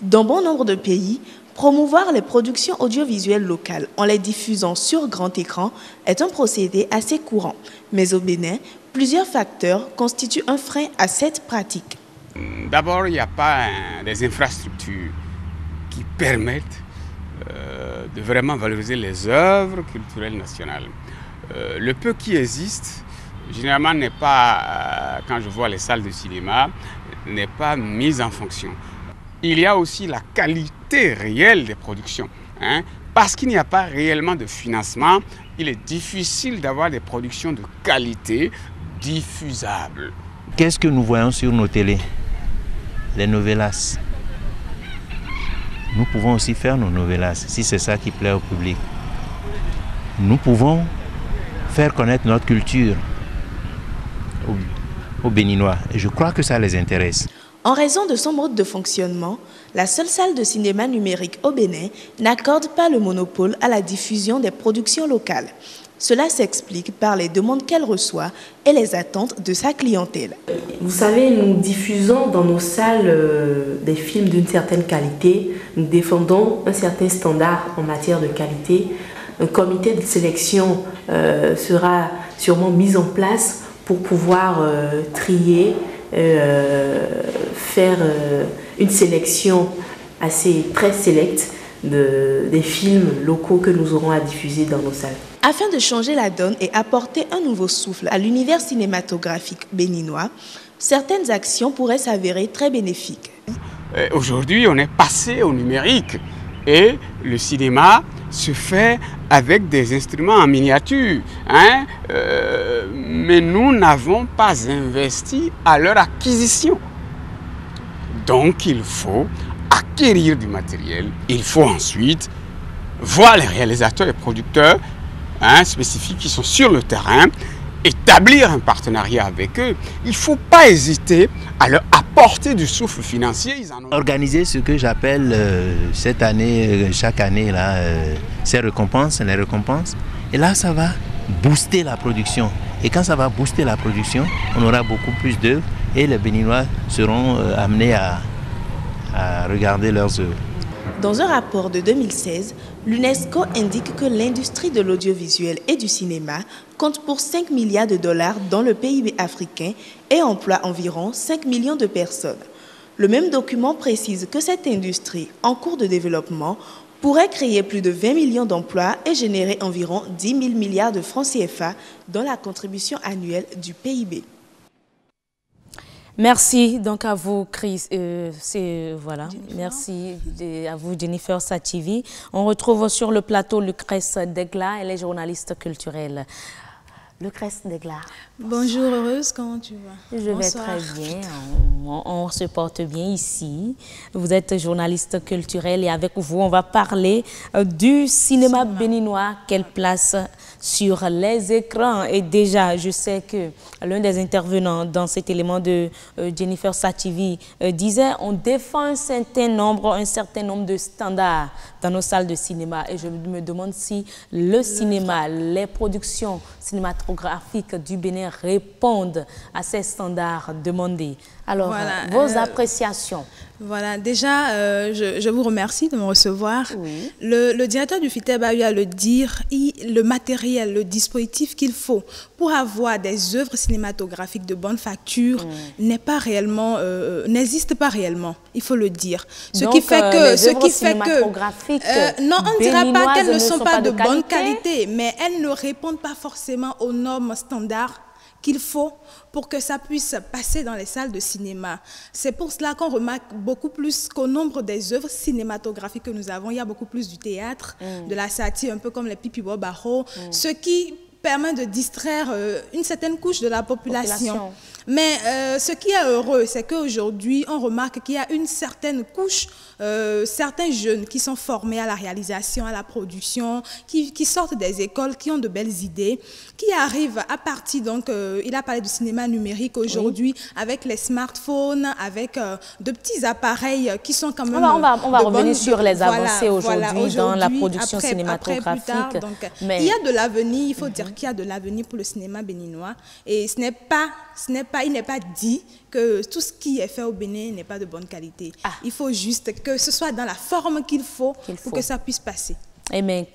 Dans bon nombre de pays, promouvoir les productions audiovisuelles locales en les diffusant sur grand écran est un procédé assez courant. Mais au Bénin, plusieurs facteurs constituent un frein à cette pratique. D'abord, il n'y a pas des infrastructures qui permettent de vraiment valoriser les œuvres culturelles nationales. Le peu qui existe, généralement, n'est pas, quand je vois les salles de cinéma, n'est pas mise en fonction. Il y a aussi la qualité réelle des productions. Parce qu'il n'y a pas réellement de financement, il est difficile d'avoir des productions de qualité diffusables. Qu'est-ce que nous voyons sur nos télés? Les novelas. Nous pouvons aussi faire nos novelas, si c'est ça qui plaît au public. Nous pouvons faire connaître notre culture aux Béninois. Et je crois que ça les intéresse. En raison de son mode de fonctionnement, la seule salle de cinéma numérique au Bénin n'accorde pas le monopole à la diffusion des productions locales. Cela s'explique par les demandes qu'elle reçoit et les attentes de sa clientèle. Vous savez, nous diffusons dans nos salles des films d'une certaine qualité. Nous défendons un certain standard en matière de qualité. Un comité de sélection sera sûrement mis en place pour pouvoir trier, faire une sélection très sélecte des films locaux que nous aurons à diffuser dans nos salles. Afin de changer la donne et apporter un nouveau souffle à l'univers cinématographique béninois, certaines actions pourraient s'avérer très bénéfiques. Aujourd'hui, on est passé au numérique et le cinéma se fait avec des instruments en miniature. Mais nous n'avons pas investi à leur acquisition. Donc il faut acquérir du matériel. Il faut ensuite voir les réalisateurs et producteurs spécifiques qui sont sur le terrain, établir un partenariat avec eux. Il ne faut pas hésiter à leur apporter du souffle financier. Organiser ce que j'appelle cette année, chaque année, là, ces récompenses, les récompenses. Et là, ça va booster la production. Et quand ça va booster la production, on aura beaucoup plus d'œuvres et les Béninois seront amenés à regarder leurs œuvres. Dans un rapport de 2016, l'UNESCO indique que l'industrie de l'audiovisuel et du cinéma compte pour 5 milliards de dollars dans le PIB africain et emploie environ 5 millions de personnes. Le même document précise que cette industrie, en cours de développement, pourrait créer plus de 20 millions d'emplois et générer environ 10 000 milliards de francs CFA dans la contribution annuelle du PIB. Merci donc à vous, Chris. Voilà. Merci à vous, Jennifer Sativi. On retrouve sur le plateau Lucrèce Degla, elle est journaliste culturelle. Lucrèce Deglar. Bonjour, heureuse, comment tu vas? Je vais très bien, on se porte bien ici. Vous êtes journaliste culturel et avec vous, on va parler du cinéma béninois. Quelle place sur les écrans? Et déjà, je sais que l'un des intervenants dans cet élément de Jennifer Sativi disait on défend un certain nombre de standards dans nos salles de cinéma. Et je me demande si le cinéma, les productions cinématographiques du Bénin répondent à ces standards demandés. Alors, voilà, vos appréciations. Voilà, déjà, je vous remercie de me recevoir. Oui. Le directeur du FITEB a eu à le dire, le matériel, le dispositif qu'il faut pour avoir des œuvres cinématographiques de bonne facture n'est pas réellement, n'existe pas réellement, il faut le dire. Donc, non, on ne dira pas qu'elles ne sont pas de bonne qualité, mais elles ne répondent pas forcément aux normes standards qu'il faut pour que ça puisse passer dans les salles de cinéma. C'est pour cela qu'on remarque beaucoup plus qu'au nombre des œuvres cinématographiques que nous avons, il y a beaucoup plus du théâtre, de la satire, un peu comme les Pipi Bobaro, ce qui permet de distraire une certaine couche de la population. Mais ce qui est heureux, c'est qu'aujourd'hui, on remarque qu'il y a une certaine couche, certains jeunes qui sont formés à la réalisation, à la production, qui sortent des écoles, qui ont de belles idées, qui arrivent à partir, donc, il a parlé du cinéma numérique aujourd'hui, avec les smartphones, avec de petits appareils qui sont quand même... On va revenir sur les avancées aujourd'hui dans la production cinématographique. Après, plus tard, donc, mais... il y a de l'avenir, il faut dire qu'il y a de l'avenir pour le cinéma béninois. Et il n'est pas dit que tout ce qui est fait au Bénin n'est pas de bonne qualité. Il faut juste que ce soit dans la forme qu'il faut pour que ça puisse passer. Mais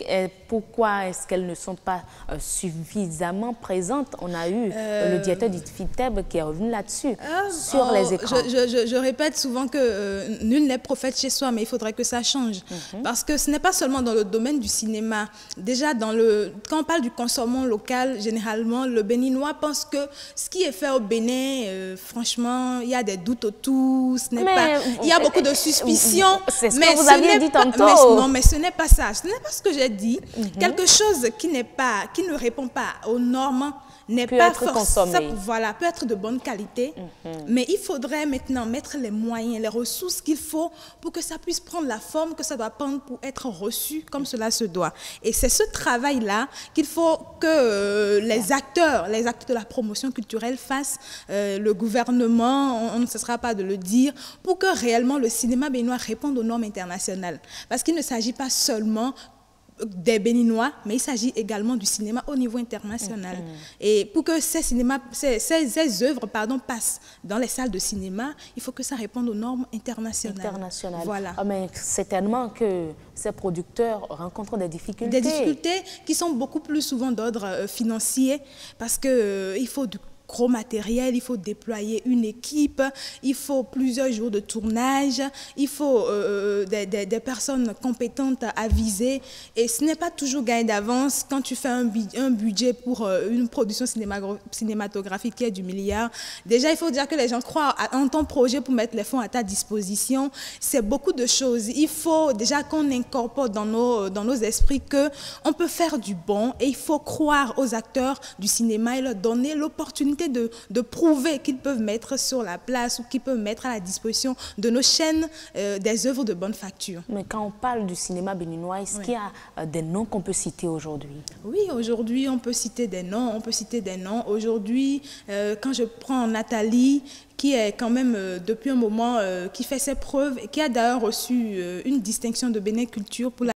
pourquoi est-ce qu'elles ne sont pas suffisamment présentes? On a eu le directeur du FITEB qui est revenu là-dessus, sur les écrans. Je répète souvent que nul n'est prophète chez soi, mais il faudrait que ça change. Parce que ce n'est pas seulement dans le domaine du cinéma. Déjà, quand on parle du consommation local, généralement, le Béninois pense que ce qui est fait au Bénin, franchement, il y a des doutes autour. Il y a beaucoup de suspicions. C'est ce que vous aviez dit tantôt. Non, mais ce n'est pas ça. Ce n'est pas ce que j'ai dit. Quelque chose qui ne répond pas aux normes peut être consommé. Voilà, peut être de bonne qualité, mais il faudrait maintenant mettre les moyens, les ressources qu'il faut pour que ça puisse prendre la forme que ça doit prendre pour être reçu comme cela se doit. Et c'est ce travail-là qu'il faut que les acteurs de la promotion culturelle fassent, le gouvernement, on ne cessera pas de le dire, pour que réellement le cinéma béninois réponde aux normes internationales. Parce qu'il ne s'agit pas seulement des Béninois, mais il s'agit également du cinéma au niveau international. Et pour que ces œuvres passent dans les salles de cinéma, il faut que ça réponde aux normes internationales. Voilà. Mais certainement que ces producteurs rencontrent des difficultés. Des difficultés qui sont beaucoup plus souvent d'ordre financier, parce qu'il faut du gros matériel, il faut déployer une équipe, il faut plusieurs jours de tournage, il faut des personnes compétentes à viser. Et ce n'est pas toujours gagné d'avance quand tu fais un budget pour une production cinématographique qui est du milliard. Déjà, il faut dire que les gens croient en ton projet pour mettre les fonds à ta disposition. C'est beaucoup de choses. Il faut déjà qu'on incorpore dans nos esprits qu'on peut faire du bon et il faut croire aux acteurs du cinéma et leur donner l'opportunité de prouver qu'ils peuvent mettre sur la place ou qu'ils peuvent mettre à la disposition de nos chaînes des œuvres de bonne facture. Mais quand on parle du cinéma béninois, est-ce qu'il y a des noms qu'on peut citer aujourd'hui? Oui, aujourd'hui, on peut citer des noms. Aujourd'hui, quand je prends Nathalie, qui est quand même depuis un moment, qui fait ses preuves et qui a d'ailleurs reçu une distinction de Bénin Culture pour la